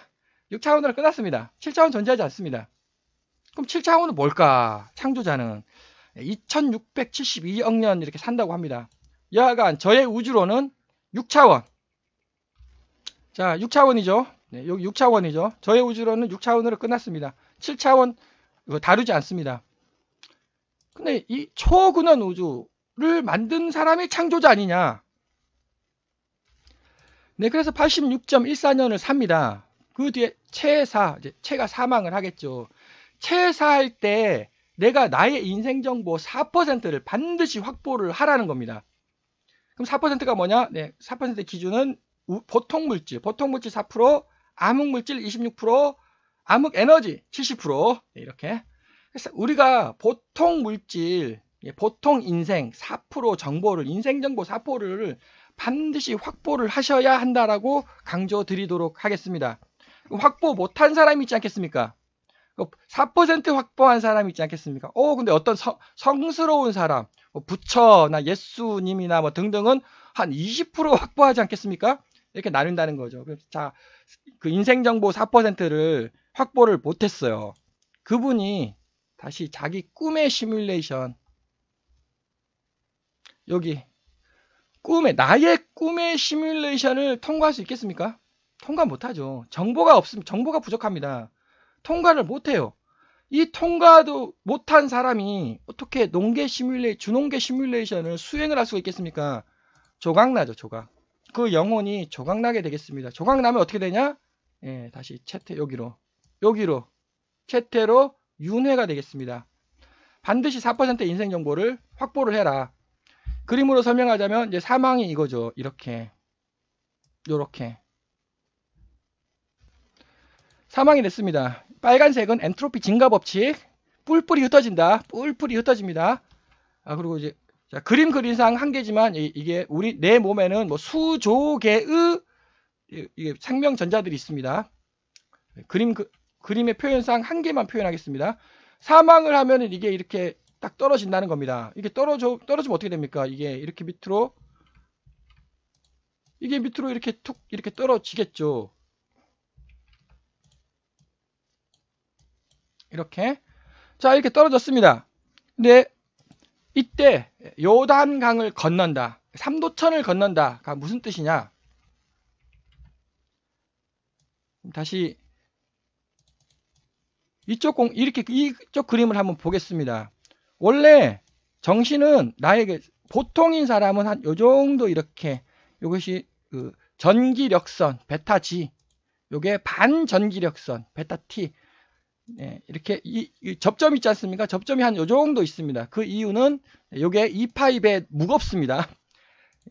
6차원으로 끝났습니다. 7차원 존재하지 않습니다. 그럼 7차원은 뭘까? 창조자는 2672억 년 이렇게 산다고 합니다. 여하간 저의 우주론은 6차원. 자, 6차원이죠. 여기 6차원이죠. 저의 우주론은 6차원으로 끝났습니다. 7차원 이거 다루지 않습니다. 근데 이 초근원 우주를 만든 사람이 창조자 아니냐? 네, 그래서 86.14년을 삽니다. 그 뒤에 체가 사망을 하겠죠. 체사할 때 내가 나의 인생 정보 4%를 반드시 확보를 하라는 겁니다. 그럼 4%가 뭐냐? 네, 4% 기준은 보통 물질 4%, 암흑 물질 26%, 암흑 에너지 70%. 네, 이렇게. 그래서 우리가 보통 물질, 보통 인생 4% 정보를, 인생 정보 4%를 반드시 확보를 하셔야 한다라고 강조드리도록 하겠습니다. 확보 못한 사람이 있지 않겠습니까? 4% 확보한 사람이 있지 않겠습니까? 근데 어떤 성스러운 사람, 부처나 예수님이나 뭐 등등은 한 20% 확보하지 않겠습니까? 이렇게 나눈다는 거죠. 자, 그 인생 정보 4%를 확보를 못했어요. 그분이 다시 자기 꿈의 시뮬레이션, 여기 나의 꿈의 시뮬레이션을 통과할 수 있겠습니까? 통과 못하죠. 정보가 부족합니다. 통과를 못해요. 이 통과도 못한 사람이 어떻게 주농계 시뮬레이션을 수행을 할 수가 있겠습니까? 조각나죠, 조각. 그 영혼이 조각나게 되겠습니다. 조각나면 어떻게 되냐? 다시 여기로 채태로 윤회가 되겠습니다. 반드시 4% 인생 정보를 확보를 해라. 그림으로 설명하자면 이제 사망이 이거죠. 요렇게 사망이 됐습니다. 빨간색은 엔트로피 증가 법칙. 뿔뿔이 흩어집니다. 그리고 이제 자, 그림 그린상 한 개지만 이게 내 몸에는 뭐 수조 개의 이게 생명 전자들이 있습니다. 그림의 표현상 한 개만 표현하겠습니다. 사망을 하면은 이게 이렇게 딱 떨어진다는 겁니다. 이게 떨어지면 어떻게 됩니까? 이게 이렇게 밑으로 이렇게 툭 이렇게 떨어지겠죠. 이렇게. 자, 이렇게 떨어졌습니다. 근데 이때 요단강을 건넌다. 삼도천을 건넌다가 무슨 뜻이냐? 다시 이쪽 그림을 한번 보겠습니다. 원래 정신은 나에게 보통인 사람은 한 요 정도 이렇게 이것이 그 전기력선 베타 G, 요게 반전기력선 베타 T. 이렇게 이 접점이 있지 않습니까? 접점이 한 요 정도 있습니다. 그 이유는 요게 2파입에 무겁습니다.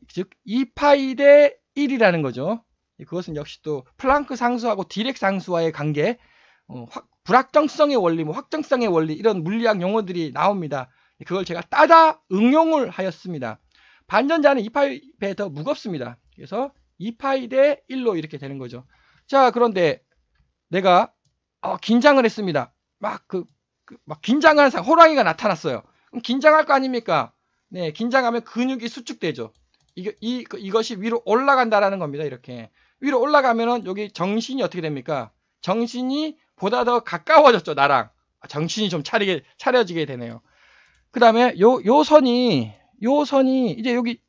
즉 2파이 대 1이라는 거죠. 그것은 역시 또 플랑크 상수하고 디렉 상수와의 관계, 불확정성의 원리, 확정성의 원리, 이런 물리학 용어들이 나옵니다. 그걸 제가 따다 응용을 하였습니다. 반전자는 2파이 배에 더 무겁습니다. 그래서 2파이 대 1로 이렇게 되는 거죠. 자, 그런데 내가 긴장을 했습니다. 막 긴장하는 상황, 호랑이가 나타났어요. 그럼 긴장할 거 아닙니까? 네, 긴장하면 근육이 수축되죠. 이것이 위로 올라간다라는 겁니다. 이렇게 위로 올라가면은 여기 정신이 어떻게 됩니까? 정신이 보다 더 가까워졌죠, 나랑. 정신이 좀 차려지게 되네요. 그 다음에 요 선이 이제 여기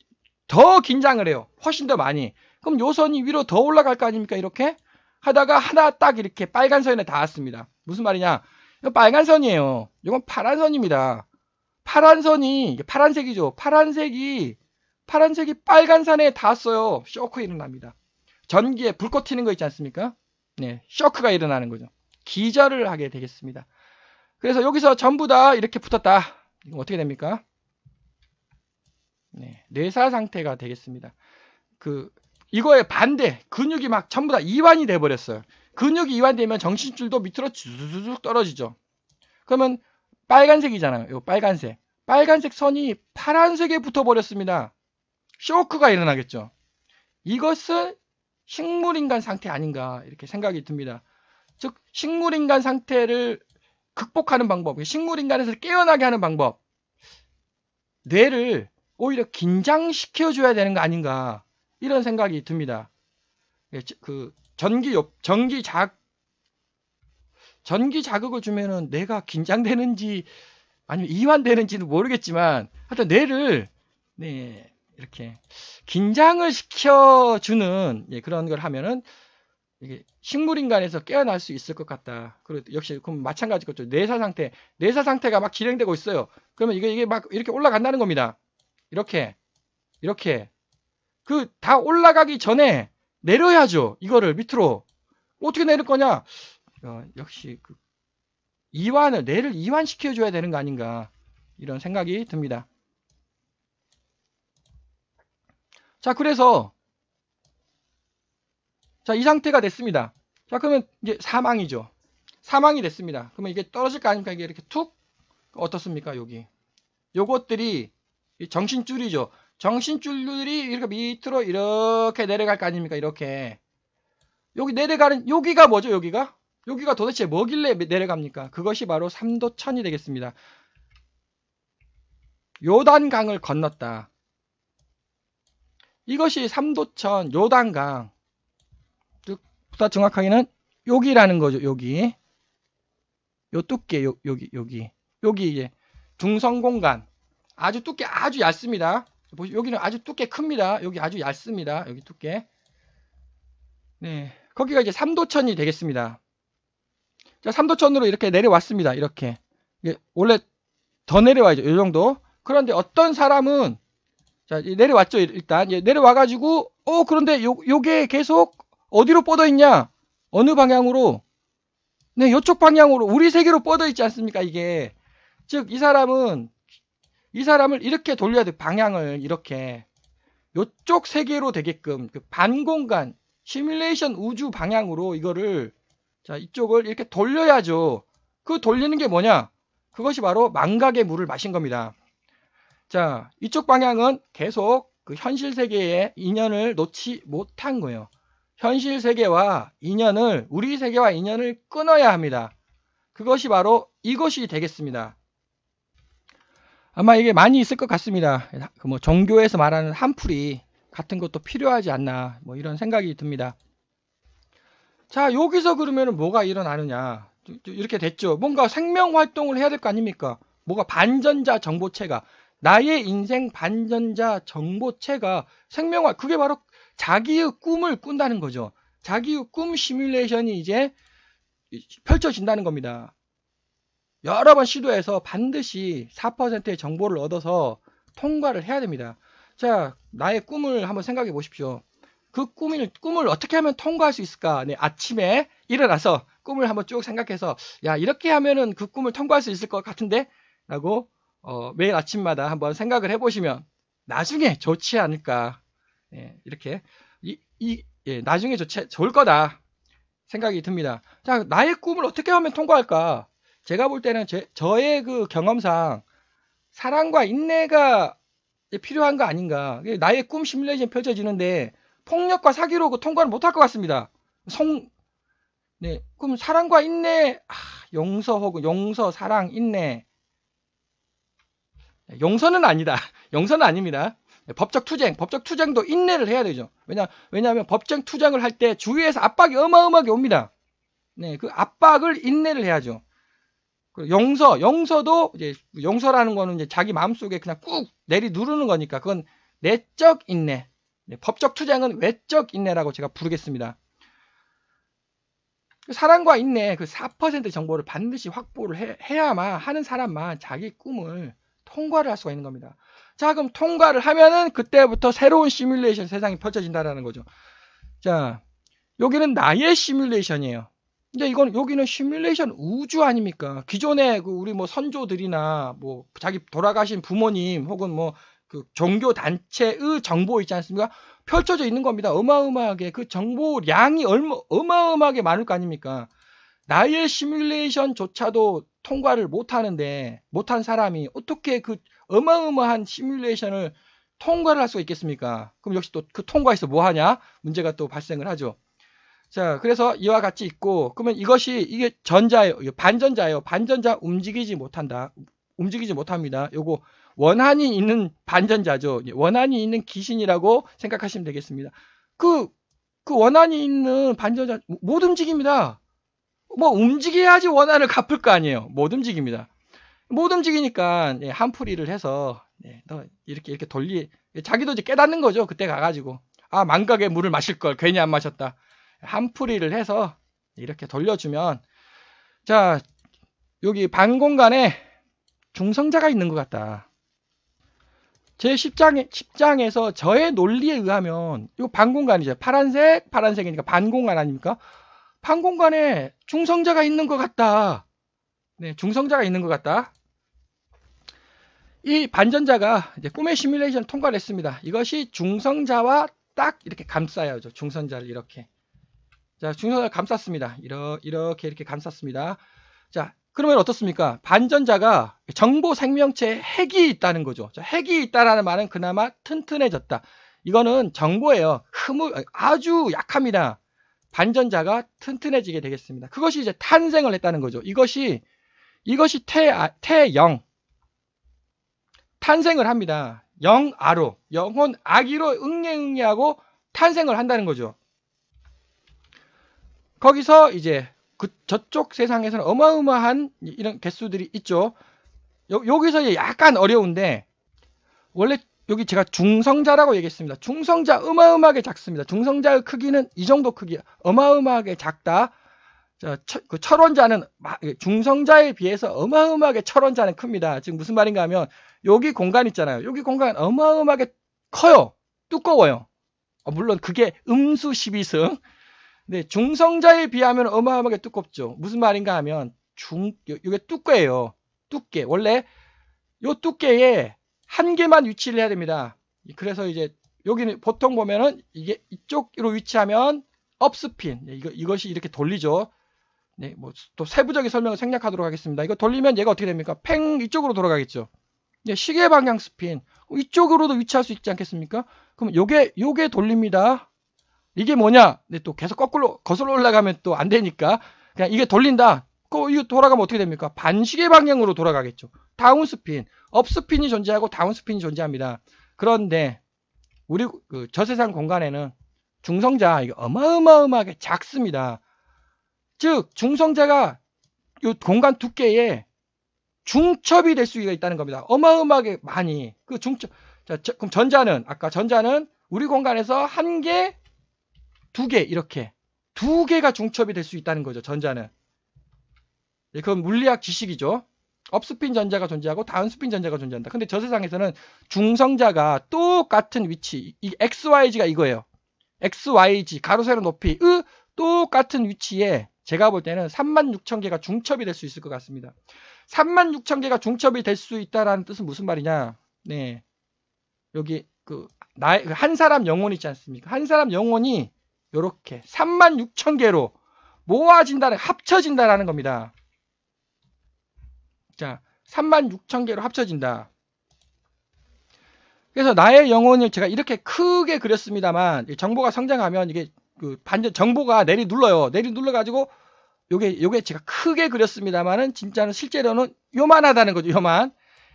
더 긴장을 해요. 훨씬 더 많이. 그럼 요 선이 위로 더 올라갈 거 아닙니까? 이렇게 하다가 하나 딱 이렇게 빨간 선에 닿았습니다. 무슨 말이냐? 이거 빨간 선이에요. 이건 파란 선입니다. 파란 선이 파란색이죠. 파란색이 빨간 선에 닿았어요. 쇼크 일어납니다. 전기에 불꽃 튀는 거 있지 않습니까? 네, 쇼크가 일어나는 거죠. 기절을 하게 되겠습니다. 그래서 여기서 전부 다 이렇게 붙었다. 이건 어떻게 됩니까? 네, 뇌사 상태가 되겠습니다. 이거에 반대, 근육이 막 전부 다 이완이 돼 버렸어요. 근육이 이완되면 정신줄도 밑으로 쭉 떨어지죠. 그러면 빨간색이잖아요. 요 빨간색. 빨간색 선이 파란색에 붙어 버렸습니다. 쇼크가 일어나겠죠. 이것은 식물인간 상태 아닌가 이렇게 생각이 듭니다. 즉 식물인간 상태를 극복하는 방법, 식물인간에서 깨어나게 하는 방법, 뇌를 오히려 긴장시켜줘야 되는 거 아닌가 이런 생각이 듭니다. 전기 자극을 주면은 뇌가 긴장되는지 아니면 이완되는지는 모르겠지만 하여튼 뇌를 이렇게 긴장을 시켜주는 그런 걸 하면은 이게 식물인간에서 깨어날 수 있을 것 같다. 그리고 역시 그럼 마찬가지겠죠. 뇌사 상태가 막 진행되고 있어요. 그러면 이게 막 이렇게 올라간다는 겁니다. 이렇게 다 올라가기 전에 내려야죠. 이거를 밑으로 어떻게 내릴 거냐? 역시 뇌를 이완시켜줘야 되는 거 아닌가 이런 생각이 듭니다. 자, 그래서 이 상태가 됐습니다. 자, 그러면 이제 사망이죠. 사망이 됐습니다. 그러면 이게 떨어질 거 아닙니까? 이게 이렇게 툭 어떻습니까? 여기 요것들이 정신줄이죠. 정신줄들이 이렇게 밑으로 이렇게 내려갈 거 아닙니까? 이렇게 여기 내려가는 여기가 뭐죠? 여기가 도대체 뭐길래 내려갑니까? 그것이 바로 삼도천이 되겠습니다. 요단강을 건넜다. 이것이 삼도천 요단강. 보다 정확하게는 여기라는 거죠. 여기 요 두께 여기 이제 중성 공간 아주 두께 아주 얇습니다. 여기는 아주 두께 큽니다. 여기 아주 얇습니다. 여기 두께. 네, 거기가 이제 삼도천이 되겠습니다. 자, 삼도천으로 이렇게 내려왔습니다. 이렇게 원래 더 내려와야죠. 이 정도. 그런데 어떤 사람은 자, 내려왔죠. 일단 내려와가지고 그런데 요게 계속 어디로 뻗어 있냐? 어느 방향으로? 네, 이쪽 방향으로 우리 세계로 뻗어 있지 않습니까? 이게 즉 이 사람을 이렇게 돌려야 돼. 방향을 이렇게 이쪽 세계로 되게끔 반공간 시뮬레이션 우주 방향으로 이거를 이쪽을 이렇게 돌려야죠. 돌리는 게 뭐냐? 그것이 바로 망각의 물을 마신 겁니다. 자, 이쪽 방향은 계속 현실 세계의 인연을 놓지 못한 거예요. 현실 세계와 우리 세계와 인연을 끊어야 합니다. 그것이 바로 이것이 되겠습니다. 아마 이게 많이 있을 것 같습니다. 종교에서 말하는 한풀이 같은 것도 필요하지 않나, 이런 생각이 듭니다. 자, 여기서 그러면 뭐가 일어나느냐. 이렇게 됐죠. 뭔가 생명 활동을 해야 될 거 아닙니까? 뭐가 반전자 정보체가, 나의 인생 반전자 정보체가 그게 바로 자기의 꿈을 꾼다는 거죠. 자기의 꿈 시뮬레이션이 이제 펼쳐진다는 겁니다. 여러 번 시도해서 반드시 4%의 정보를 얻어서 통과를 해야 됩니다. 자, 나의 꿈을 한번 생각해 보십시오. 그 꿈을 어떻게 하면 통과할 수 있을까? 네, 아침에 일어나서 꿈을 한번 쭉 생각해서 이렇게 하면은 그 꿈을 통과할 수 있을 것 같은데? 라고 매일 아침마다 한번 생각을 해보시면 나중에 좋지 않을까. 예, 이렇게 예, 나중에 좋을 거다 생각이 듭니다. 자, 나의 꿈을 어떻게 하면 통과할까? 제가 볼 때는 저의 그 경험상 사랑과 인내가 필요한 거 아닌가. 나의 꿈 시뮬레이션 펼쳐지는데 폭력과 사기로 그 통과를 못할 것 같습니다. 네, 그럼 사랑과 인내, 용서 혹은 용서, 사랑, 인내. 용서는 아니다. 용서는 아닙니다. 법적 투쟁도 인내를 해야 되죠. 왜냐하면 법적 투쟁을 할 때 주위에서 압박이 어마어마하게 옵니다. 네, 그 압박을 인내를 해야죠. 용서도 이제 용서라는 거는 이제 자기 마음속에 그냥 꾹 내리 누르는 거니까 그건 내적 인내. 네, 법적 투쟁은 외적 인내라고 제가 부르겠습니다. 사랑과 인내 그 4% 정보를 반드시 확보를 해야만 하는 사람만 자기 꿈을 통과를 할 수가 있는 겁니다. 자, 그럼 통과를 하면은 그때부터 새로운 시뮬레이션 세상이 펼쳐진다라는 거죠. 자, 여기는 나의 시뮬레이션이에요. 근데 여기는 시뮬레이션 우주 아닙니까? 기존에 우리 뭐 선조들이나 뭐 자기 돌아가신 부모님 혹은 뭐 그 종교 단체의 정보 있지 않습니까? 펼쳐져 있는 겁니다. 어마어마하게 그 정보량이 어마어마하게 많을 거 아닙니까? 나의 시뮬레이션조차도 통과를 못한 사람이 어떻게 그 어마어마한 시뮬레이션을 통과를 할 수가 있겠습니까? 그럼 역시 또 그 통과해서 뭐 하냐? 문제가 또 발생을 하죠. 자, 그래서 이와 같이 있고, 그러면 이게 전자예요. 반전자예요. 반전자 움직이지 못합니다. 요거 원한이 있는 반전자죠. 원한이 있는 귀신이라고 생각하시면 되겠습니다. 그 원한이 있는 반전자 못 움직입니다. 뭐 움직여야지 원한을 갚을 거 아니에요. 못 움직입니다. 못 움직이니까 한풀이를 해서 너 이렇게 자기도 이제 깨닫는 거죠. 그때 가가지고 망각의 물을 마실 걸 괜히 안 마셨다. 한풀이를 해서 이렇게 돌려주면, 자, 여기 반공간에 중성자가 있는 것 같다. 제 10장에서 저의 논리에 의하면 이 반공간이죠. 파란색이니까 반공간 아닙니까? 반공간에 중성자가 있는 것 같다. 네, 중성자가 있는 것 같다. 이 반전자가 이제 꿈의 시뮬레이션 통과를 했습니다. 이것이 중성자와 딱 이렇게 감싸요. 중성자를 이렇게. 자, 중성자를 감쌌습니다. 이렇게 감쌌습니다. 자, 그러면 어떻습니까? 반전자가 정보 생명체에 핵이 있다는 거죠. 자, 핵이 있다라는 말은 그나마 튼튼해졌다. 이거는 정보예요. 아주 약합니다. 반전자가 튼튼해지게 되겠습니다. 그것이 이제 탄생을 했다는 거죠. 이것이 태영 탄생을 합니다. 영아로 영혼 아기로 응애하고 탄생을 한다는 거죠. 거기서 이제 저쪽 세상에서는 어마어마한 이런 개수들이 있죠. 여기서 약간 어려운데, 원래 여기 제가 중성자라고 얘기했습니다. 중성자 어마어마하게 작습니다. 중성자의 크기는 이 정도 크기, 어마어마하게 작다. 자, 그 철원자는 중성자에 비해서 어마어마하게 철원자는 큽니다. 지금 무슨 말인가 하면 여기 공간 있잖아요. 여기 공간 어마어마하게 커요. 두꺼워요. 물론 그게 음수 12승. 네, 중성자에 비하면 어마어마하게 두껍죠. 무슨 말인가 하면 이게 두께예요. 두께. 원래 요 두께에 한 개만 위치를 해야 됩니다. 그래서 이제 여기는 보통 보면은 이게 이쪽으로 위치하면 업스핀. 네, 이것이 이렇게 돌리죠. 네, 뭐 또 세부적인 설명을 생략하도록 하겠습니다. 이거 돌리면 얘가 어떻게 됩니까? 팽 이쪽으로 돌아가겠죠. 네, 시계 방향 스핀. 이쪽으로도 위치할 수 있지 않겠습니까? 그럼 요게 돌립니다. 이게 뭐냐? 근데 또 계속 거슬러 올라가면 또 안 되니까 그냥 이게 돌린다. 이거 돌아가면 어떻게 됩니까? 반시계 방향으로 돌아가겠죠. 다운스핀, 업스핀이 존재하고 다운스핀이 존재합니다. 그런데 우리 저세상 공간에는 중성자 이거 어마어마하게 작습니다. 즉 중성자가 이 공간 두께에 중첩이 될 수가 있다는 겁니다. 어마어마하게 많이 그럼 전자는 우리 공간에서 한 개, 두 개 이렇게 두 개가 중첩이 될 수 있다는 거죠. 전자는. 그건 물리학 지식이죠. 업스핀 전자가 존재하고 다운스핀 전자가 존재한다. 근데 저 세상에서는 중성자가 똑같은 위치, 이 XYG가 이거예요. XYG 가로 세로 높이의 똑같은 위치에 제가 볼 때는 36,000개가 중첩이 될 수 있을 것 같습니다. 36,000개가 중첩이 될 수 있다라는 뜻은 무슨 말이냐? 네. 여기 나의 한 사람 영혼 있지 않습니까? 한 사람 영혼이 요렇게 36,000개로 합쳐진다라는 겁니다. 자, 36,000개로 합쳐진다. 그래서 나의 영혼을 제가 이렇게 크게 그렸습니다만, 정보가 성장하면 이게 반전 정보가 내리눌러요. 내리눌러가지고 요게 제가 크게 그렸습니다만은 진짜는 실제로는 요만하다는 거죠. 요만.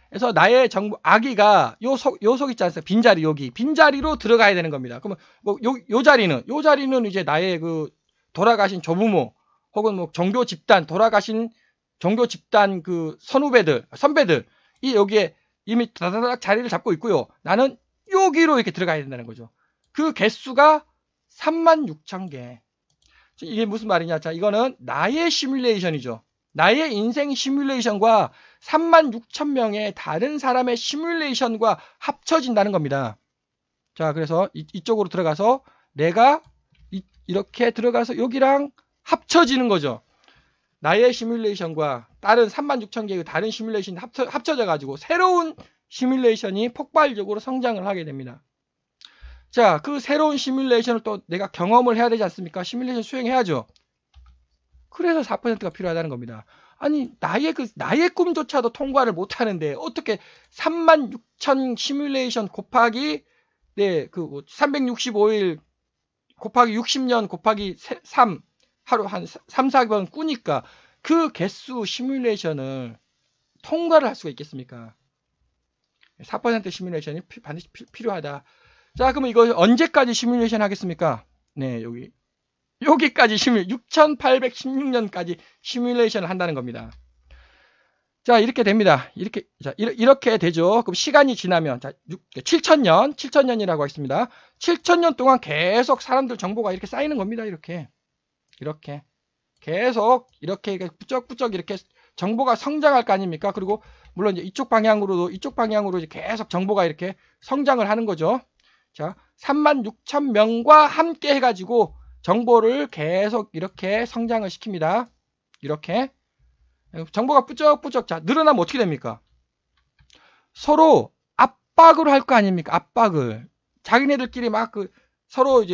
그래서 나의 정보 아기가 요 속 있지 않습니까? 빈자리 여기 빈자리로 들어가야 되는 겁니다. 그러면 뭐 요 자리는 이제 나의 돌아가신 조부모 혹은 뭐 종교 집단 돌아가신 종교 집단 선배들 이 여기에 이미 다다닥 자리를 잡고 있고요. 나는 여기로 이렇게 들어가야 된다는 거죠. 그 개수가 36,000개. 이게 무슨 말이냐? 자, 이거는 나의 시뮬레이션이죠. 나의 인생 시뮬레이션과 36,000명의 다른 사람의 시뮬레이션과 합쳐진다는 겁니다. 자, 그래서 이쪽으로 들어가서 내가 이렇게 들어가서 여기랑 합쳐지는 거죠. 나의 시뮬레이션과 다른 36,000개의 다른 시뮬레이션이 합쳐져 가지고 새로운 시뮬레이션이 폭발적으로 성장을 하게 됩니다. 자, 그 새로운 시뮬레이션을 또 내가 경험을 해야 되지 않습니까? 시뮬레이션 수행해야죠. 그래서 4%가 필요하다는 겁니다. 아니, 나의 꿈조차도 통과를 못 하는데 어떻게 36,000 시뮬레이션 곱하기 365일 곱하기 60년 곱하기 3 하루 한 3, 4번 꾸니까 그 개수 시뮬레이션을 통과를 할 수가 있겠습니까? 4% 시뮬레이션이 반드시 필요하다. 자, 그러면 이거 언제까지 시뮬레이션 하겠습니까? 네, 여기까지 6816년까지 시뮬레이션을 한다는 겁니다. 자, 이렇게 됩니다. 이렇게 되죠. 그럼 시간이 지나면, 7,000년이라고 하겠습니다. 7,000년 동안 계속 사람들 정보가 이렇게 쌓이는 겁니다. 이렇게. 계속, 이렇게 부쩍부쩍 이렇게 정보가 성장할 거 아닙니까? 그리고, 물론 이제 이쪽 방향으로 이제 계속 정보가 이렇게 성장을 하는 거죠. 자, 36,000명과 함께 해가지고, 정보를 계속 이렇게 성장을 시킵니다. 이렇게. 정보가 뿌쩍뿌쩍 늘어나면 어떻게 됩니까? 서로 압박을 할 거 아닙니까? 압박을. 자기네들끼리 막 서로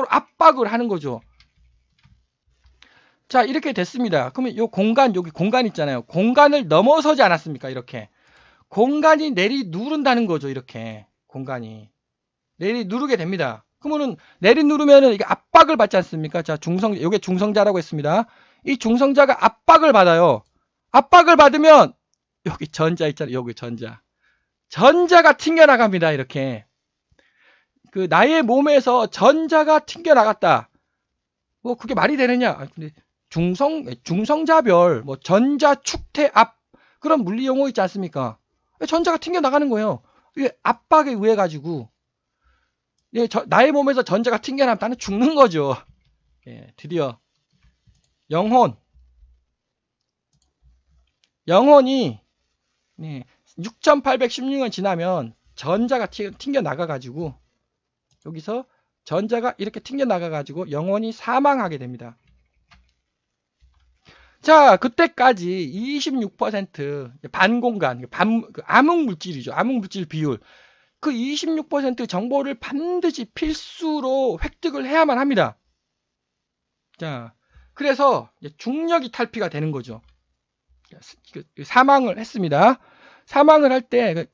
압박을 하는 거죠. 자, 이렇게 됐습니다. 그러면 여기 공간 있잖아요. 공간을 넘어서지 않았습니까? 이렇게. 공간이 누른다는 거죠. 이렇게. 공간이. 누르게 됩니다. 그러면은 누르면은 이게 압박을 받지 않습니까? 자, 요게 중성자라고 했습니다. 이 중성자가 압박을 받아요. 압박을 받으면 여기 전자 있잖아요. 여기 전자가 튕겨나갑니다. 이렇게. 나의 몸에서 전자가 튕겨나갔다. 뭐 그게 말이 되느냐? 근데 중성자별 전자 축태압 그런 물리 용어 있지 않습니까? 전자가 튕겨나가는 거예요. 이게 압박에 의해 가지고 나의 몸에서 전자가 튕겨나면 나는 죽는 거죠. 예, 드디어 영혼이 6,816년 지나면 전자가 튕겨나가가지고 여기서 전자가 이렇게 튕겨나가가지고 영혼이 사망하게 됩니다. 자, 그때까지 26% 반공간, 암흑물질이죠. 암흑물질 비율. 그 26% 정보를 반드시 필수로 획득을 해야만 합니다. 자, 그래서 중력이 탈피가 되는 거죠. 사망을 했습니다. 사망을 할 때,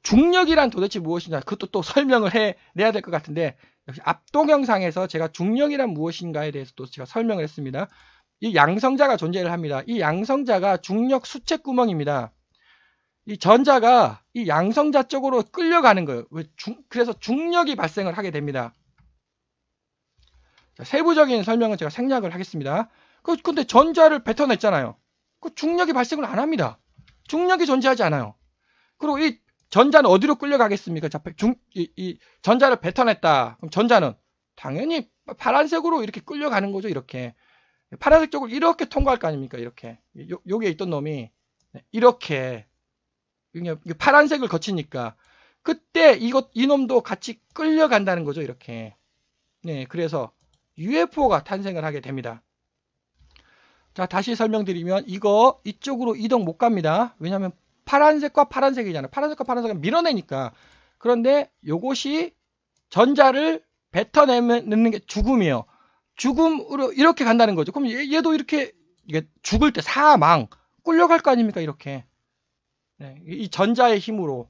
중력이란 도대체 무엇이냐? 그것도 또 설명을 해내야 될 것 같은데, 역시 앞동영상에서 제가 중력이란 무엇인가에 대해서 또 제가 설명을 했습니다. 이 양성자가 존재를 합니다. 이 양성자가 중력 수채구멍입니다. 이 전자가 이 양성자 쪽으로 끌려가는 거예요. 그래서 중력이 발생을 하게 됩니다. 자, 세부적인 설명은 제가 생략을 하겠습니다. 근데 전자를 뱉어냈잖아요. 중력이 발생을 안 합니다. 중력이 존재하지 않아요. 그리고 이 전자는 어디로 끌려가겠습니까? 이 전자를 뱉어냈다. 그럼 전자는 당연히 파란색으로 이렇게 끌려가는 거죠. 이렇게. 파란색 쪽을 이렇게 통과할 거 아닙니까? 이렇게. 여기에 있던 놈이 이렇게 파란색을 거치니까 그때 이놈도 같이 끌려간다는 거죠. 이렇게. 네, 그래서 UFO가 탄생을 하게 됩니다. 자, 다시 설명드리면 이쪽으로 이동 못 갑니다. 왜냐하면 파란색과 파란색이잖아요. 파란색과 파란색은 밀어내니까 그런데 요것이 전자를 뱉어내는 게 죽음이에요. 죽음으로 이렇게 간다는 거죠. 그럼 얘도 이렇게 이게 죽을 때 사망 끌려갈 거 아닙니까? 이렇게. 네, 이 전자의 힘으로.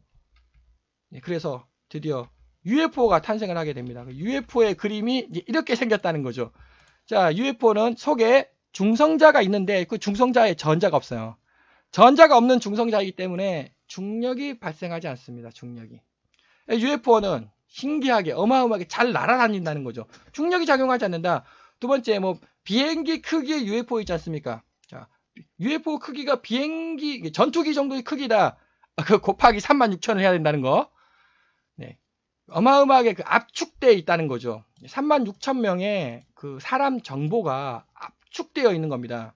네, 그래서 드디어 UFO가 탄생을 하게 됩니다. UFO의 그림이 이렇게 생겼다는 거죠. 자, UFO는 속에 중성자가 있는데 그 중성자에 전자가 없어요. 전자가 없는 중성자이기 때문에 중력이 발생하지 않습니다. 중력이. UFO는 신기하게 어마어마하게 잘 날아다닌다는 거죠. 중력이 작용하지 않는다. 두 번째, 뭐 비행기 크기의 UFO 있지 않습니까? 자, UFO 크기가 비행기 전투기 정도의 크기다. 그 곱하기 36,000을 해야 된다는 거. 네. 어마어마하게 그 압축되어 있다는 거죠. 36,000명의 그 사람 정보가 압축되어 있는 겁니다.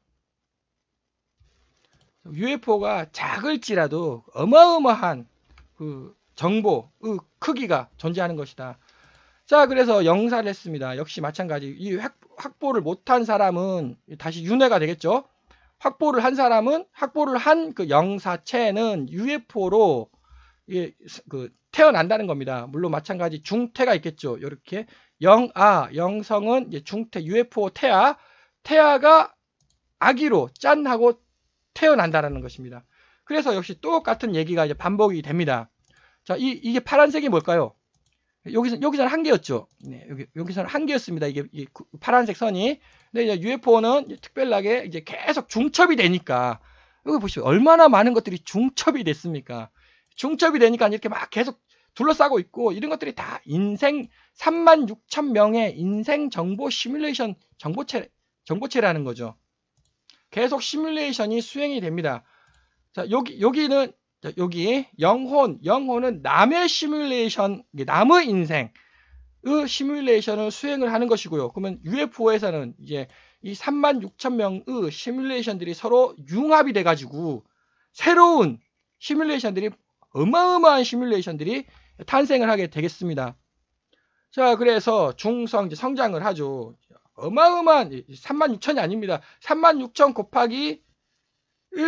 UFO가 작을지라도 어마어마한 그 정보, 그 크기가 존재하는 것이다. 자, 그래서 영사를 했습니다. 역시 마찬가지. 이 확보를 못한 사람은 다시 윤회가 되겠죠. 확보를 한 사람은 확보를 한 그 영사체는 UFO로 그 태어난다는 겁니다. 물론 마찬가지 중태가 있겠죠. 이렇게 영성은 이제 중태 UFO 태아가 아기로 짠 하고 태어난다는 것입니다. 그래서 역시 똑같은 얘기가 이제 반복이 됩니다. 자, 이게 파란색이 뭘까요? 여기서는 한 개였죠. 네, 여기서는 한 개였습니다. 이게 파란색 선이. 근데 이제 UFO는 특별하게 이제 계속 중첩이 되니까 여기 보시면 얼마나 많은 것들이 중첩이 됐습니까? 중첩이 되니까 이렇게 막 계속 둘러싸고 있고 이런 것들이 다 36,000명의 인생 정보 시뮬레이션 정보체라는 거죠. 계속 시뮬레이션이 수행이 됩니다. 자, 여기는 여기 영혼은 남의 시뮬레이션, 남의 인생의 시뮬레이션을 수행을 하는 것이고요. 그러면 UFO에서는 이제 이 36,000명의 시뮬레이션들이 서로 융합이 돼가지고 새로운 시뮬레이션들이 어마어마한 시뮬레이션들이 탄생을 하게 되겠습니다. 자, 그래서 이제 성장을 하죠. 어마어마한 36,000이 아닙니다. 36,000 곱하기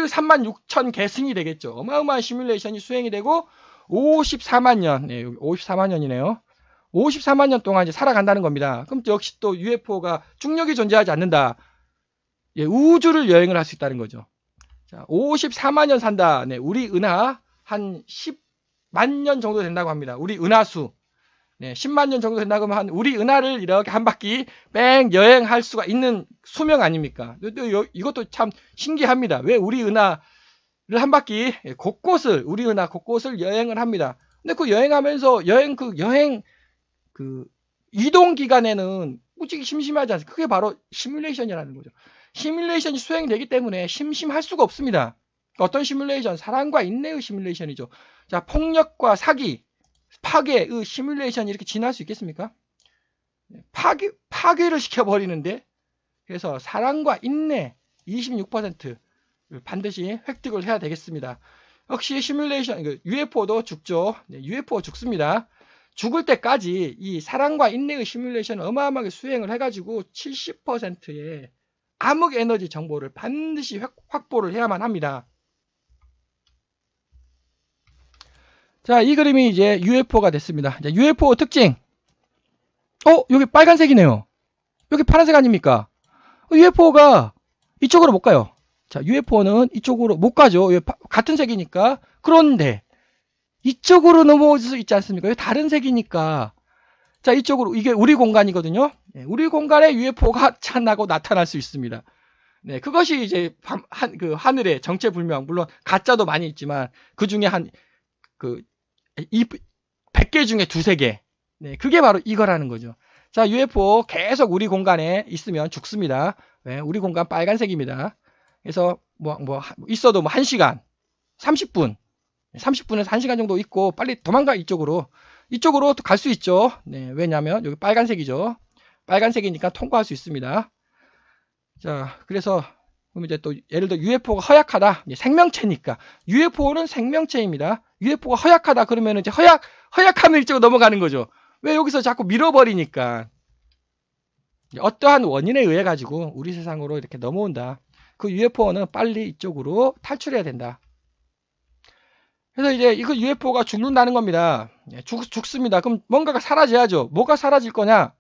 36,000 계승이 되겠죠. 어마어마한 시뮬레이션이 수행이 되고 54만 년, 네, 54만 년이네요. 54만 년 동안 이제 살아간다는 겁니다. 그럼 역시 또 UFO가 중력이 존재하지 않는다. 예, 우주를 여행을 할 수 있다는 거죠. 자, 54만 년 산다. 네, 우리 은하 한 10만 년 정도 된다고 합니다. 우리 은하수. 네, 10만 년 정도 된다고 하면 우리 은하를 이렇게 한 바퀴 뺑 여행할 수가 있는 수명 아닙니까? 이것도 참 신기합니다. 왜 우리 은하를 한 바퀴 우리 은하 곳곳을 여행을 합니다. 근데 그 여행하면서 여행 이동 기간에는 솔직히 심심하지 않습니까? 그게 바로 시뮬레이션이라는 거죠. 시뮬레이션이 수행되기 때문에 심심할 수가 없습니다. 어떤 시뮬레이션? 사랑과 인내의 시뮬레이션이죠. 자, 폭력과 사기, 파괴의 시뮬레이션이 이렇게 지날 수 있겠습니까? 파괴를 시켜버리는데, 그래서 사랑과 인내 26%를 반드시 획득을 해야 되겠습니다. 역시 시뮬레이션, UFO도 죽죠. 네, UFO 죽습니다. 죽을 때까지 이 사랑과 인내의 시뮬레이션을 어마어마하게 수행을 해가지고 70%의 암흑 에너지 정보를 반드시 확보를 해야만 합니다. 자, 이 그림이 이제 UFO가 됐습니다. 이제 UFO 특징. 여기 빨간색이네요. 여기 파란색 아닙니까? UFO가 이쪽으로 못 가요. 자, UFO는 이쪽으로 못 가죠. 같은 색이니까. 그런데 이쪽으로 넘어올 수 있지 않습니까? 다른 색이니까. 자, 이쪽으로, 이게 우리 공간이거든요. 네, 우리 공간에 UFO가 찬나고 나타날 수 있습니다. 네, 그것이 이제 하늘의 정체불명, 물론 가짜도 많이 있지만 그 중에 이 100개 중에 두세 개. 네, 그게 바로 이거라는 거죠. 자, UFO 계속 우리 공간에 있으면 죽습니다. 네, 우리 공간 빨간색입니다. 그래서 있어도 1시간, 30분, 30분에서 1시간 정도 있고 빨리 도망가 이쪽으로 갈 수 있죠. 네, 왜냐하면 여기 빨간색이죠. 빨간색이니까 통과할 수 있습니다. 자, 그래서 그럼 이제 또 예를 들어 UFO가 허약하다. 생명체니까 UFO는 생명체입니다. UFO가 허약하다 그러면 이제 허약하면 이쪽으로 넘어가는 거죠. 왜 여기서 자꾸 밀어버리니까 어떠한 원인에 의해 가지고 우리 세상으로 이렇게 넘어온다. 그 UFO는 빨리 이쪽으로 탈출해야 된다. 그래서 이제 이거 UFO가 죽는다는 겁니다. 죽습니다. 그럼 뭔가가 사라져야죠. 뭐가 사라질 거냐?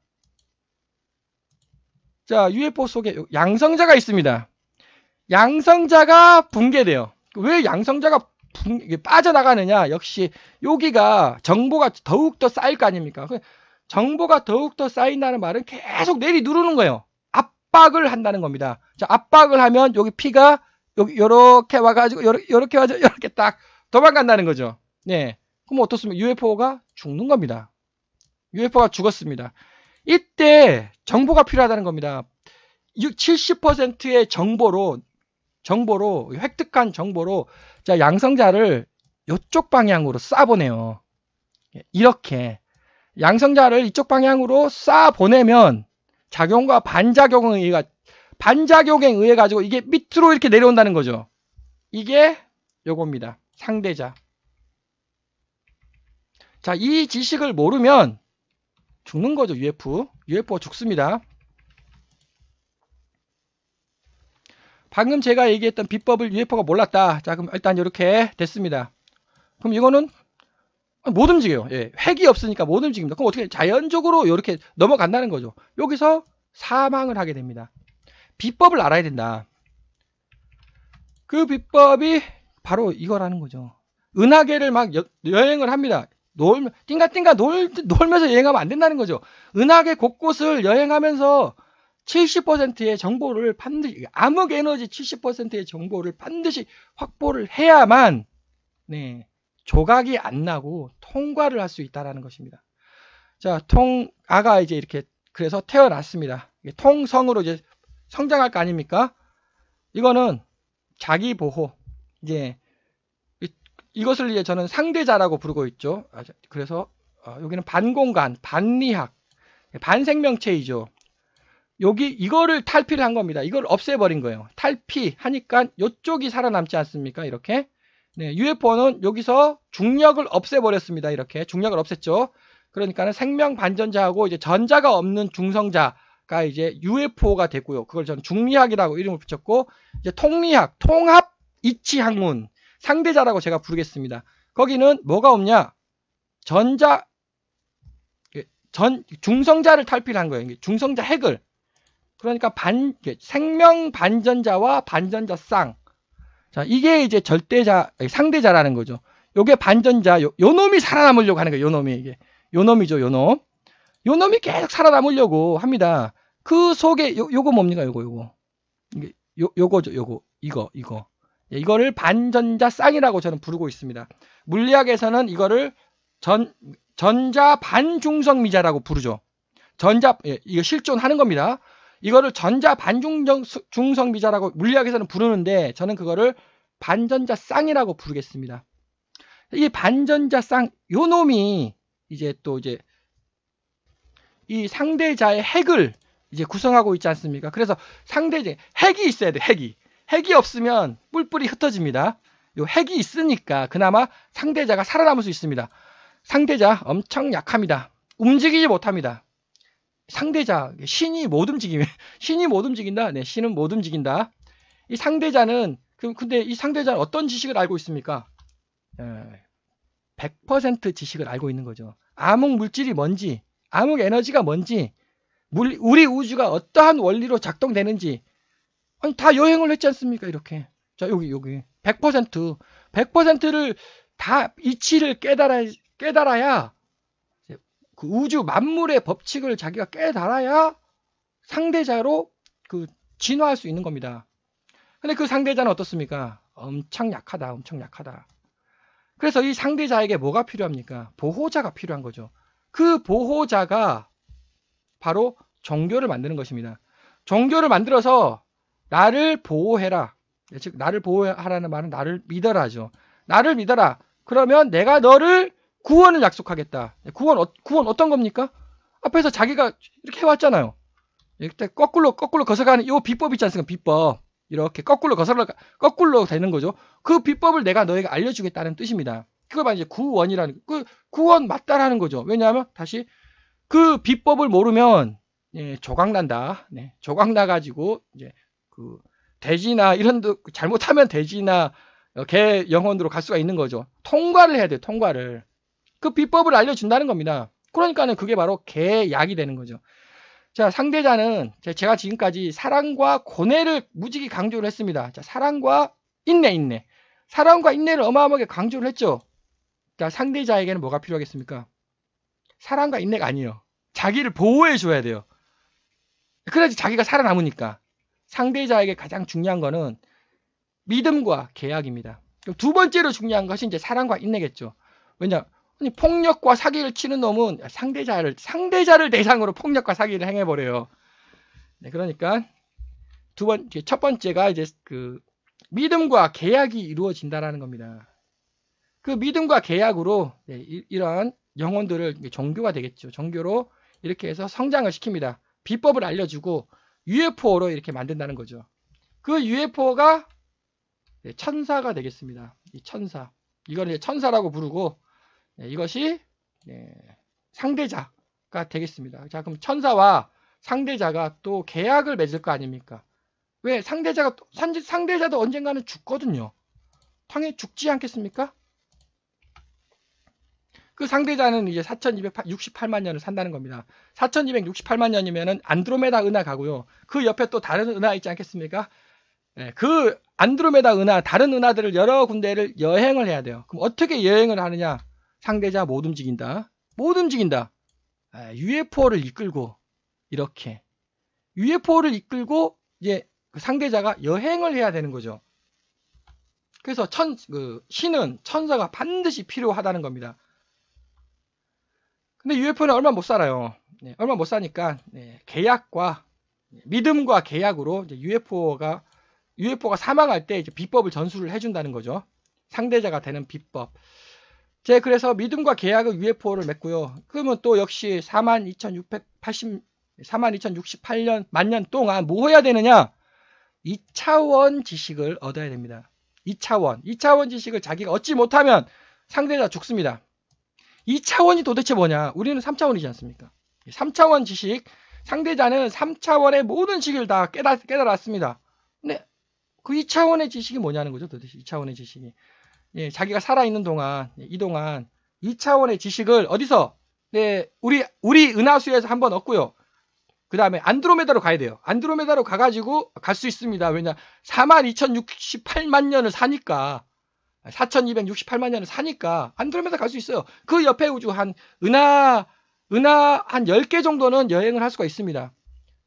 자, UFO 속에 양성자가 있습니다. 양성자가 붕괴돼요. 왜 양성자가 빠져나가느냐? 역시 여기가 정보가 더욱더 쌓일 거 아닙니까? 정보가 더욱더 쌓인다는 말은 계속 내리 누르는 거예요. 압박을 한다는 겁니다. 자, 압박을 하면 여기 피가 여기 요렇게 와가지고 요렇게 와서 요렇게 딱 도망간다는 거죠. 네. 그럼 어떻습니까? UFO가 죽는 겁니다. UFO가 죽었습니다. 이때 정보가 필요하다는 겁니다. 70%의 정보로 획득한 정보로 자, 양성자를 이쪽 방향으로 쏴보내요. 이렇게 양성자를 이쪽 방향으로 쏴보내면 작용과 반작용에 의해 가지고 이게 밑으로 이렇게 내려온다는 거죠. 이게 요겁니다. 상대자. 자, 이 지식을 모르면 죽는 거죠. UFO 죽습니다. 방금 제가 얘기했던 비법을 UFO가 몰랐다. 자, 그럼 일단 이렇게 됐습니다. 그럼 이거는 못 움직여요. 예, 핵이 없으니까 못 움직입니다. 그럼 어떻게 자연적으로 이렇게 넘어간다는 거죠. 여기서 사망을 하게 됩니다. 비법을 알아야 된다. 그 비법이 바로 이거라는 거죠. 은하계를 막 여행을 합니다. 띵가띵가 놀면서 여행하면 안 된다는 거죠. 은하계 곳곳을 여행하면서 70%의 정보를 반드시, 암흑 에너지 70%의 정보를 반드시 확보를 해야만, 네, 조각이 안 나고 통과를 할 수 있다는 것입니다. 자, 아가 이제 이렇게, 그래서 태어났습니다. 통성으로 이제 성장할 거 아닙니까? 이거는 자기 보호, 이제, 이것을 이제 저는 상대자라고 부르고 있죠. 그래서, 여기는 반공간, 반리학, 반생명체이죠. 이거를 탈피를 한 겁니다. 이걸 없애버린 거예요. 탈피하니까 이쪽이 살아남지 않습니까? 이렇게. 네, UFO는 여기서 중력을 없애버렸습니다. 이렇게. 중력을 없앴죠. 그러니까는 생명 반전자하고 이제 전자가 없는 중성자가 이제 UFO가 됐고요. 그걸 저는 중리학이라고 이름을 붙였고, 이제 통리학, 통합 이치 학문, 상대자라고 제가 부르겠습니다. 거기는 뭐가 없냐? 중성자를 탈피를 한 거예요. 중성자 핵을. 그러니까 생명 반전자와 반전자 쌍. 자, 이게 이제 상대자라는 거죠. 요게 반전자, 요 놈이 살아남으려고 하는 거예요. 요 놈이 이게. 요 놈이죠, 요 놈. 요 놈이 계속 살아남으려고 합니다. 그 속에 요거 뭡니까? 요거. 요거죠, 요거. 이거. 이거를 반전자 쌍이라고 저는 부르고 있습니다. 물리학에서는 이거를 전자 반중성 미자라고 부르죠. 이거 실존하는 겁니다. 이거를 전자 반중성 미자라고 물리학에서는 부르는데 저는 그거를 반전자 쌍이라고 부르겠습니다. 이 반전자 쌍, 요 놈이 이제 이 상대자의 핵을 이제 구성하고 있지 않습니까? 그래서 상대자 핵이 있어야 돼. 핵이 없으면 뿔뿔이 흩어집니다. 요 핵이 있으니까 그나마 상대자가 살아남을 수 있습니다. 상대자 엄청 약합니다. 움직이지 못합니다. 상대자, 신이 못 움직인다. 네, 신은 못 움직인다. 이 상대자는, 근데 이 상대자는 어떤 지식을 알고 있습니까? 100% 지식을 알고 있는 거죠. 암흑 물질이 뭔지, 암흑 에너지가 뭔지, 우리 우주가 어떠한 원리로 작동되는지, 아니, 다 여행을 했지 않습니까? 이렇게. 자, 여기. 100%를 다 이치를 깨달아야 그 우주 만물의 법칙을 자기가 깨달아야 상대자로 진화할 수 있는 겁니다. 근데 그 상대자는 어떻습니까? 엄청 약하다. 그래서 이 상대자에게 뭐가 필요합니까? 보호자가 필요한 거죠. 그 보호자가 바로 종교를 만드는 것입니다. 종교를 만들어서 나를 보호해라. 즉 나를 보호하라는 말은 나를 믿어라죠. 나를 믿어라. 그러면 내가 너를 구원을 약속하겠다. 구원 어떤 겁니까? 앞에서 자기가 이렇게 해왔잖아요. 이렇게 거꾸로 거서가는 이 비법 있지 않습니까? 비법. 이렇게 거꾸로 되는 거죠. 그 비법을 내가 너에게 알려주겠다는 뜻입니다. 그걸 이제 구원이라는, 구원 맞다라는 거죠. 왜냐하면 다시 그 비법을 모르면 조각난다. 네, 조각나가지고 이제 돼지나 이런 잘못하면 돼지나 개 영혼으로 갈 수가 있는 거죠. 통과를 해야 돼요. 통과를. 그 비법을 알려준다는 겁니다. 그러니까는 그게 바로 계약이 되는 거죠. 자, 상대자는 제가 지금까지 사랑과 고뇌를 무지개 강조를 했습니다. 자, 사랑과 인내. 사랑과 인내를 어마어마하게 강조를 했죠. 자, 상대자에게는 뭐가 필요하겠습니까? 사랑과 인내가 아니에요. 자기를 보호해 줘야 돼요. 그래야지 자기가 살아남으니까. 상대자에게 가장 중요한 거는 믿음과 계약입니다. 그럼 두 번째로 중요한 것이 이제 사랑과 인내겠죠. 왜냐? 폭력과 사기를 치는 놈은 상대자를 대상으로 폭력과 사기를 행해버려요. 네, 그러니까 첫 번째가 이제 그 믿음과 계약이 이루어진다라는 겁니다. 그 믿음과 계약으로 이러한 영혼들을 종교가 되겠죠. 종교로 이렇게 해서 성장을 시킵니다. 비법을 알려주고 UFO로 이렇게 만든다는 거죠. 그 UFO가 천사가 되겠습니다. 이 천사. 이걸 천사라고 부르고 이것이 상대자가 되겠습니다. 자, 그럼 천사와 상대자가 또 계약을 맺을 거 아닙니까? 왜? 상대자도 언젠가는 죽거든요. 당연히 죽지 않겠습니까? 그 상대자는 이제 4268만 년을 산다는 겁니다. 4268만 년이면은 안드로메다 은하 가고요. 그 옆에 또 다른 은하 있지 않겠습니까? 그 안드로메다 은하, 다른 은하들을 여러 군데를 여행을 해야 돼요. 그럼 어떻게 여행을 하느냐? 상대자 못 움직인다. UFO를 이끌고 이렇게 UFO를 이끌고 이제 그 상대자가 여행을 해야 되는 거죠. 그래서 신은 천사가 반드시 필요하다는 겁니다. 근데 UFO는 얼마 못 살아요. 얼마 못 사니까 계약과 믿음과 계약으로 이제 UFO가 사망할 때 이제 비법을 전수를 해준다는 거죠. 상대자가 되는 비법. 그래서 믿음과 계약의 UFO를 맺고요. 그러면 또 역시 42,068년 만년 동안 뭐 해야 되느냐? 2차원 지식을 얻어야 됩니다. 2차원 지식을 자기가 얻지 못하면 상대자 죽습니다. 2차원이 도대체 뭐냐? 우리는 3차원이지 않습니까? 3차원 지식, 상대자는 3차원의 모든 지식을 다 깨달았습니다. 근데 그 2차원의 지식이 뭐냐는 거죠, 도대체 2차원의 지식이. 자기가 살아있는 동안, 이동안 2차원의 지식을 어디서? 우리 은하수에서 한번 얻고요. 그 다음에 안드로메다로 가야 돼요. 안드로메다로 가가지고 갈 수 있습니다. 왜냐? 42,068만 년을 사니까. 4,268만 년을 사니까 안드로메다 갈 수 있어요. 그 옆에 우주 은하 한 10개 정도는 여행을 할 수가 있습니다.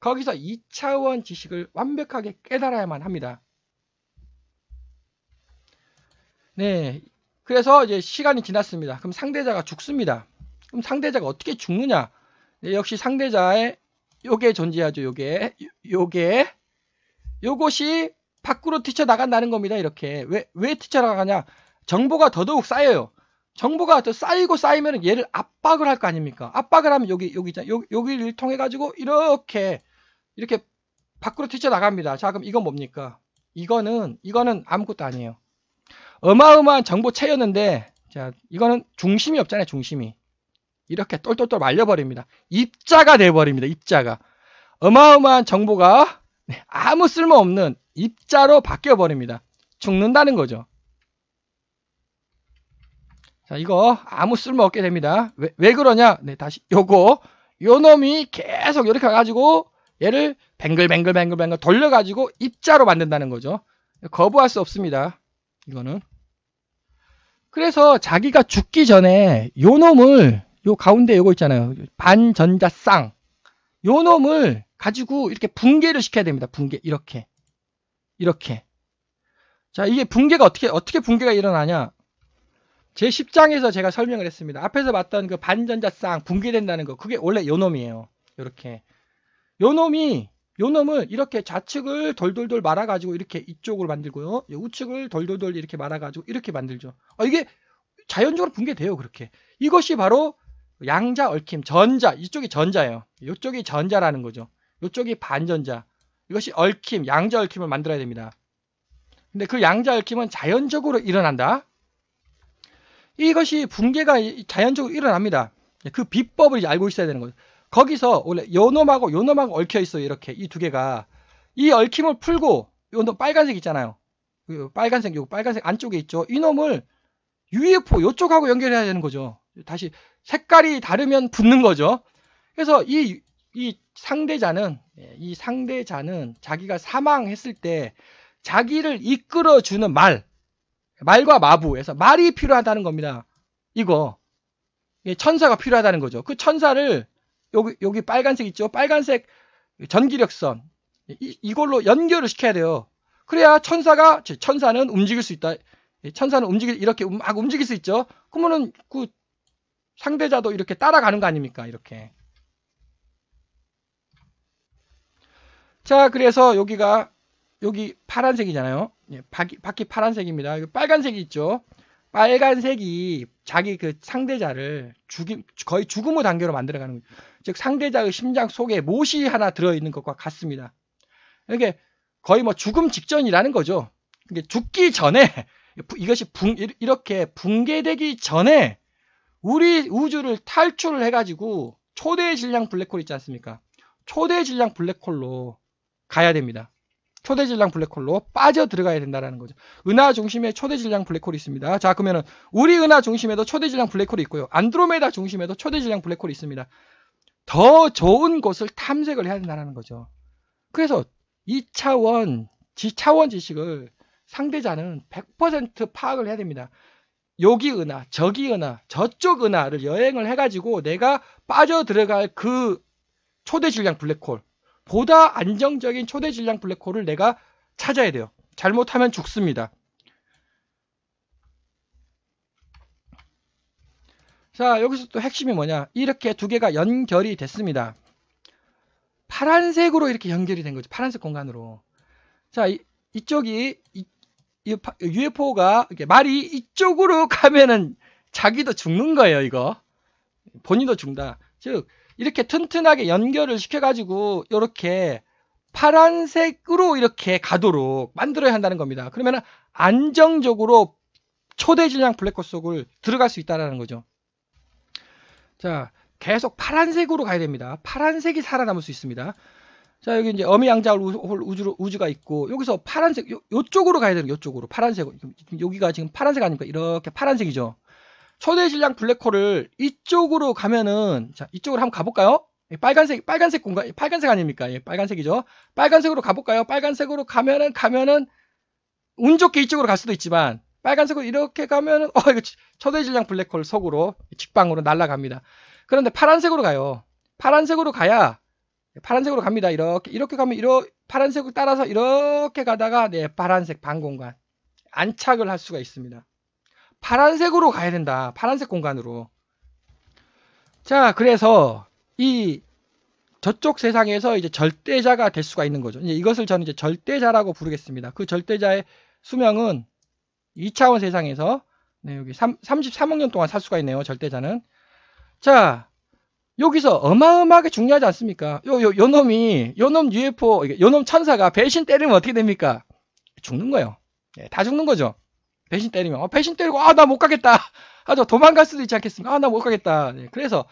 거기서 2차원 지식을 완벽하게 깨달아야만 합니다. 네. 그래서 이제 시간이 지났습니다. 그럼 상대자가 죽습니다. 그럼 상대자가 어떻게 죽느냐? 역시 상대자의 요게 존재하죠. 요것이 밖으로 튀쳐나간다는 겁니다. 이렇게. 왜 튀쳐나가냐? 정보가 더더욱 쌓여요. 정보가 더 쌓이면 얘를 압박을 할 거 아닙니까? 압박을 하면 여기를 통해 가지고 이렇게 밖으로 튀쳐나갑니다. 자, 그럼 이건 뭡니까? 이거는 아무것도 아니에요. 어마어마한 정보체였는데, 자, 이거는 중심이 없잖아요. 중심이. 이렇게 똘똘똘 말려버립니다. 입자가 돼버립니다. 입자가. 어마어마한 정보가 아무 쓸모없는 입자로 바뀌어버립니다. 죽는다는 거죠. 자, 이거 아무 쓸모없게 됩니다. 왜 그러냐? 다시 요 놈이 계속 이렇게 가가지고 얘를 뱅글뱅글 돌려가지고 입자로 만든다는 거죠. 거부할 수 없습니다. 이거는. 그래서 자기가 죽기 전에 요 놈을, 요 가운데 요거 있잖아요. 반전자쌍. 요 놈을 가지고 이렇게 붕괴를 시켜야 됩니다. 붕괴. 이렇게. 자, 이게 붕괴가 어떻게 붕괴가 일어나냐? 제 10장에서 제가 설명을 했습니다. 앞에서 봤던 그 반전자쌍 붕괴된다는 거. 그게 원래 요 놈이에요. 요렇게. 요 놈을 이렇게 좌측을 돌돌돌 말아가지고 이렇게 이쪽으로 만들고요. 우측을 돌돌돌 이렇게 말아가지고 이렇게 만들죠. 이게 자연적으로 붕괴돼요. 그렇게. 이것이 바로 양자 얽힘, 전자. 이쪽이 전자예요. 이쪽이 전자라는 거죠. 이쪽이 반전자. 이것이 얽힘, 양자 얽힘을 만들어야 됩니다. 근데 그 양자 얽힘은 자연적으로 일어난다. 이것이 붕괴가 자연적으로 일어납니다. 그 비법을 이제 알고 있어야 되는 거죠. 거기서 원래 요 놈하고 얽혀 있어요. 이렇게 이 두 개가. 이 얽힘을 풀고 요 놈 빨간색 있잖아요. 요 빨간색 안쪽에 있죠. 이 놈을 UFO 요쪽하고 연결해야 되는 거죠. 다시 색깔이 다르면 붙는 거죠. 그래서 이 상대자는 자기가 사망했을 때 자기를 이끌어주는 말과 마부에서 말이 필요하다는 겁니다. 이거 천사가 필요하다는 거죠. 그 천사를 여기 빨간색 있죠? 빨간색 전기력선 이걸로 연결을 시켜야 돼요. 그래야 천사는 움직일 수 있다. 천사는 이렇게 막 움직일 수 있죠. 그러면은 그 상대자도 이렇게 따라가는 거 아닙니까? 이렇게. 자, 그래서 여기 파란색이잖아요. 바퀴 파란색입니다. 빨간색이 있죠. 빨간색이 자기 그 상대자를 거의 죽음의 단계로 만들어가는 거죠. 즉 상대자의 심장 속에 못이 하나 들어있는 것과 같습니다. 이게 거의 뭐 죽음 직전이라는 거죠. 이게 죽기 전에 이것이 이렇게 붕괴되기 전에 우리 우주를 탈출을 해가지고 초대 질량 블랙홀 있지 않습니까? 초대 질량 블랙홀로 가야 됩니다. 초대 질량 블랙홀로 빠져 들어가야 된다는 거죠. 은하 중심에 초대 질량 블랙홀이 있습니다. 자, 그러면은 우리 은하 중심에도 초대 질량 블랙홀이 있고요. 안드로메다 중심에도 초대 질량 블랙홀이 있습니다. 더 좋은 곳을 탐색을 해야 된다는 거죠. 그래서 2차원, 지차원 지식을 상대자는 100% 파악을 해야 됩니다. 여기 은하, 저기 은하, 저쪽 은하를 여행을 해가지고 내가 빠져 들어갈 그 초대 질량 블랙홀, 보다 안정적인 초대 질량 블랙홀을 내가 찾아야 돼요. 잘못하면 죽습니다. 자, 여기서 또 핵심이 뭐냐? 이렇게 두 개가 연결이 됐습니다. 파란색으로 이렇게 연결이 된 거죠. 파란색 공간으로. 자, 이쪽이 UFO가 말이 이쪽으로 가면은 자기도 죽는 거예요. 이거 본인도 죽는다. 즉 이렇게 튼튼하게 연결을 시켜가지고 이렇게 파란색으로 이렇게 가도록 만들어야 한다는 겁니다. 그러면 안정적으로 초대 질량 블랙홀 속을 들어갈 수 있다는 거죠. 자, 계속 파란색으로 가야 됩니다. 파란색이 살아남을 수 있습니다. 자, 여기 이제 어미양자홀 우주가 있고 여기서 파란색 요쪽으로 가야 되는 요쪽으로 파란색 여기가 지금 파란색 아닙니까? 이렇게 파란색이죠. 초대 질량 블랙홀을 이쪽으로 가면은 자, 이쪽으로 한번 가볼까요? 빨간색 공간 빨간색 아닙니까? 예, 빨간색이죠. 빨간색으로 가볼까요? 빨간색으로 가면은 운 좋게 이쪽으로 갈 수도 있지만 빨간색으로 이렇게 가면은 이거 초대 질량 블랙홀 속으로 직방으로 날아갑니다. 그런데 파란색으로 가요. 파란색으로 갑니다. 이렇게 가면 파란색을 따라서 이렇게 가다가 파란색 반공간 안착을 할 수가 있습니다. 파란색으로 가야 된다. 파란색 공간으로. 자, 그래서 저쪽 세상에서 이제 절대자가 될 수가 있는 거죠. 이것을 저는 이제 절대자라고 부르겠습니다. 그 절대자의 수명은 2차원 세상에서 여기 33억 년 동안 살 수가 있네요. 절대자는. 자, 여기서 어마어마하게 중요하지 않습니까? 요 놈 UFO, 요 놈 천사가 배신 때리면 어떻게 됩니까? 죽는 거예요. 다 죽는 거죠. 배신 때리면. 배신 때리고, 나 못 가겠다. 저 도망갈 수도 있지 않겠습니까? 나 못 가겠다. 그래서,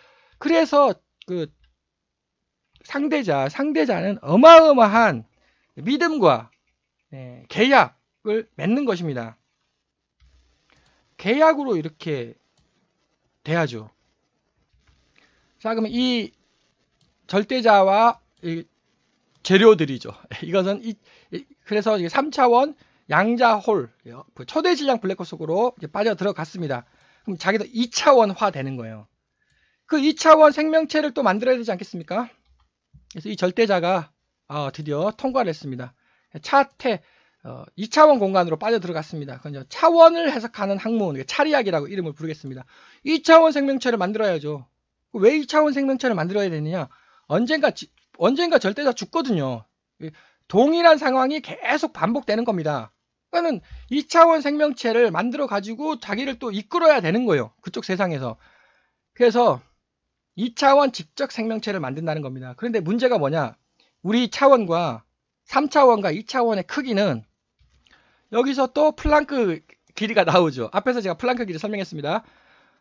그, 상대자는 어마어마한 믿음과 계약을 맺는 것입니다. 계약으로 이렇게 돼야죠. 자, 그러면 이 절대자와 이 재료들이죠. 이것은 그래서 3차원 양자홀 초대 질량 블랙홀 속으로 빠져 들어갔습니다. 그럼 자기도 2차원화 되는 거예요. 그 2차원 생명체를 또 만들어야 되지 않겠습니까? 그래서 이 절대자가 드디어 통과를 했습니다. 2차원 공간으로 빠져 들어갔습니다. 그건 차원을 해석하는 학문, 차리학이라고 이름을 부르겠습니다. 2차원 생명체를 만들어야죠. 왜 2차원 생명체를 만들어야 되느냐? 언젠가 절대자 죽거든요. 동일한 상황이 계속 반복되는 겁니다. 그러니까 2차원 생명체를 만들어 가지고 자기를 또 이끌어야 되는 거예요. 그쪽 세상에서. 그래서 2차원 직접 생명체를 만든다는 겁니다. 그런데 문제가 뭐냐? 우리 차원과 3차원과 2차원의 크기는 여기서 또 플랑크 길이가 나오죠. 앞에서 제가 플랑크 길이 설명했습니다.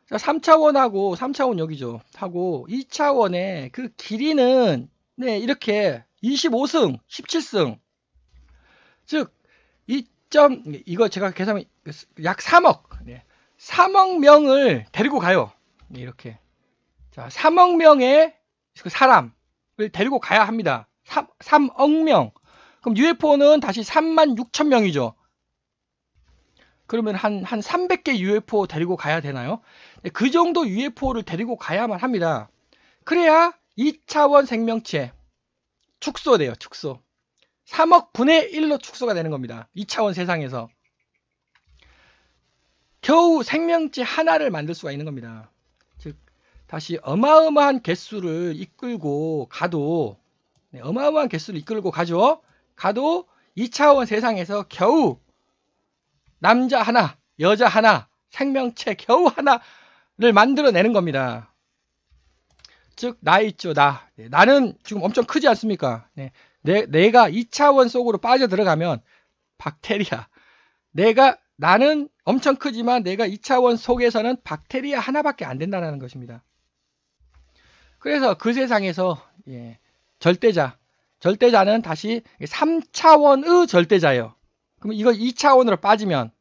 자, 3차원하고 3차원 여기죠. 하고 2차원의 그 길이는 이렇게 25승, 17승. 즉 이거 제가 계산하면 약 3억. 3억 명을 데리고 가요. 이렇게. 자, 3억 명의 그 사람을 데리고 가야 합니다. 3억 명. 그럼 UFO는 다시 36,000명이죠. 그러면 한 300개 UFO 데리고 가야 되나요? 그 정도 UFO를 데리고 가야만 합니다. 그래야 2차원 생명체 축소돼요. 축소. 3억 분의 1로 축소가 되는 겁니다. 2차원 세상에서. 겨우 생명체 하나를 만들 수가 있는 겁니다. 즉 다시 어마어마한 개수를 이끌고 가도 어마어마한 개수를 이끌고 가죠. 가도 2차원 세상에서 겨우 남자 하나, 여자 하나, 생명체 겨우 하나를 만들어내는 겁니다. 즉 나 있죠. 나는 지금 엄청 크지 않습니까? 내가 2차원 속으로 빠져 들어가면 박테리아. 나는 엄청 크지만 내가 2차원 속에서는 박테리아 하나밖에 안 된다는 것입니다. 그래서 그 세상에서 절대자는 다시 3차원의 절대자예요. 그럼 이거 2차원으로 빠지면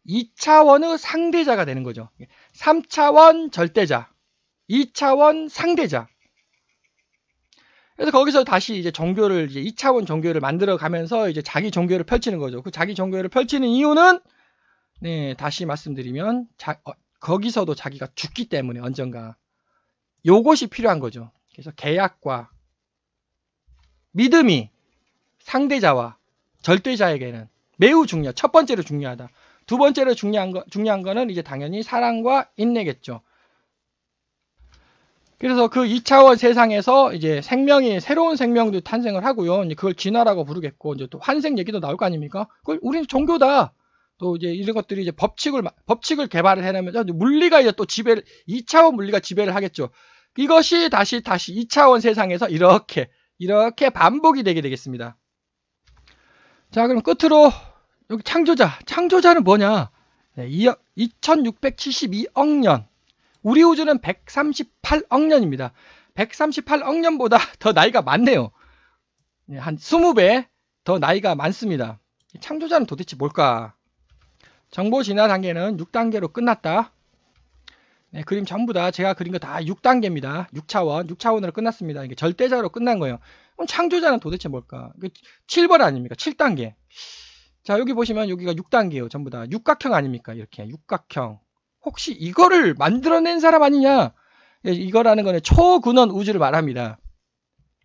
2차원의 상대자가 되는 거죠. 3차원 절대자, 2차원 상대자. 그래서 거기서 다시 이제 종교를 2차원 종교를 만들어 가면서 이제 자기 종교를 펼치는 거죠. 그 자기 종교를 펼치는 이유는 다시 말씀드리면 거기서도 자기가 죽기 때문에 언젠가 요것이 필요한 거죠. 그래서 계약과 믿음이 상대자와 절대자에게는 매우 첫 번째로 중요하다. 두 번째로 중요한 거는 이제 당연히 사랑과 인내겠죠. 그래서 그 2차원 세상에서 이제 새로운 생명도 탄생을 하고요. 이제 그걸 진화라고 부르겠고, 이제 또 환생 얘기도 나올 거 아닙니까? 그걸 우리는 종교다. 또 이제 이런 것들이 이제 법칙을 개발을 해내면서 물리가 이제 또 2차원 물리가 지배를 하겠죠. 이것이 다시 2차원 세상에서 이렇게 반복이 되게 되겠습니다. 자, 그럼 끝으로 여기 창조자는 뭐냐? 2672억 년. 우리 우주는 138억 년입니다. 138억 년보다 더 나이가 많네요. 한 20배 더 나이가 많습니다. 창조자는 도대체 뭘까? 정보 진화 단계는 6단계로 끝났다. 그림 전부 다 제가 그린 거 다 6단계입니다. 6차원으로 끝났습니다. 이게 절대자로 끝난 거예요. 그럼 창조자는 도대체 뭘까? 7번 아닙니까? 7단계. 자, 여기 보시면 여기가 6단계예요. 전부 다 육각형 아닙니까? 이렇게 육각형. 혹시 이거를 만들어낸 사람 아니냐? 이거라는 거는 초근원 우주를 말합니다.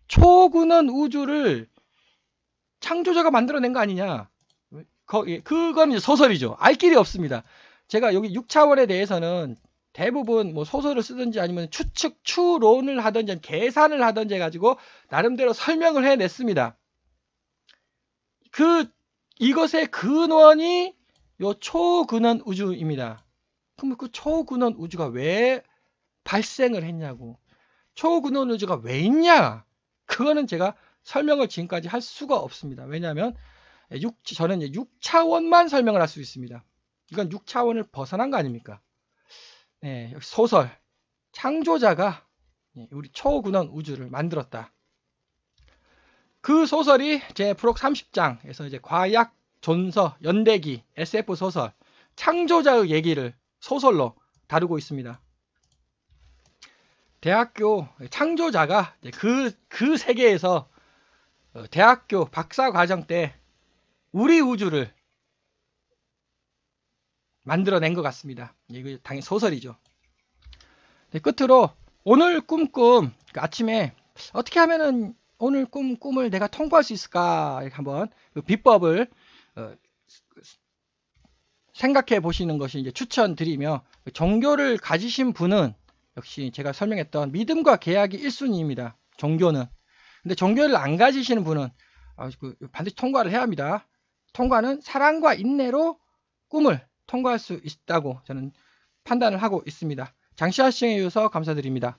초근원 우주를 창조자가 만들어낸 거 아니냐? 그건 이제 소설이죠. 알 길이 없습니다. 제가 여기 6차원에 대해서는 대부분 뭐 소설을 쓰든지 아니면 추론을 하든지 계산을 하든지 해가지고 나름대로 설명을 해냈습니다. 이것의 근원이 요 초근원 우주입니다. 그럼 그 초근원 우주가 왜 발생을 했냐고. 초근원 우주가 왜 있냐. 그거는 제가 설명을 지금까지 할 수가 없습니다. 왜냐하면 저는 6차원만 설명을 할 수 있습니다. 이건 6차원을 벗어난 거 아닙니까? 소설. 창조자가 우리 초근원 우주를 만들었다. 그 소설이 제 프록 30장에서 이제 과약, 존서, 연대기, SF 소설, 창조자의 얘기를 소설로 다루고 있습니다. 대학교 창조자가 그 세계에서 대학교 박사 과정 때 우리 우주를 만들어낸 것 같습니다. 이거 당연히 소설이죠. 끝으로 오늘 아침에 어떻게 하면은 오늘 꿈을 내가 통과할 수 있을까? 이렇게 한번 그 비법을 생각해 보시는 것이 이제 추천드리며, 종교를 가지신 분은 역시 제가 설명했던 믿음과 계약이 1순위입니다. 종교는. 근데 종교를 안 가지시는 분은 반드시 통과를 해야 합니다. 통과는 사랑과 인내로 꿈을 통과할 수 있다고 저는 판단을 하고 있습니다. 장시간 시청해 주셔서 감사드립니다.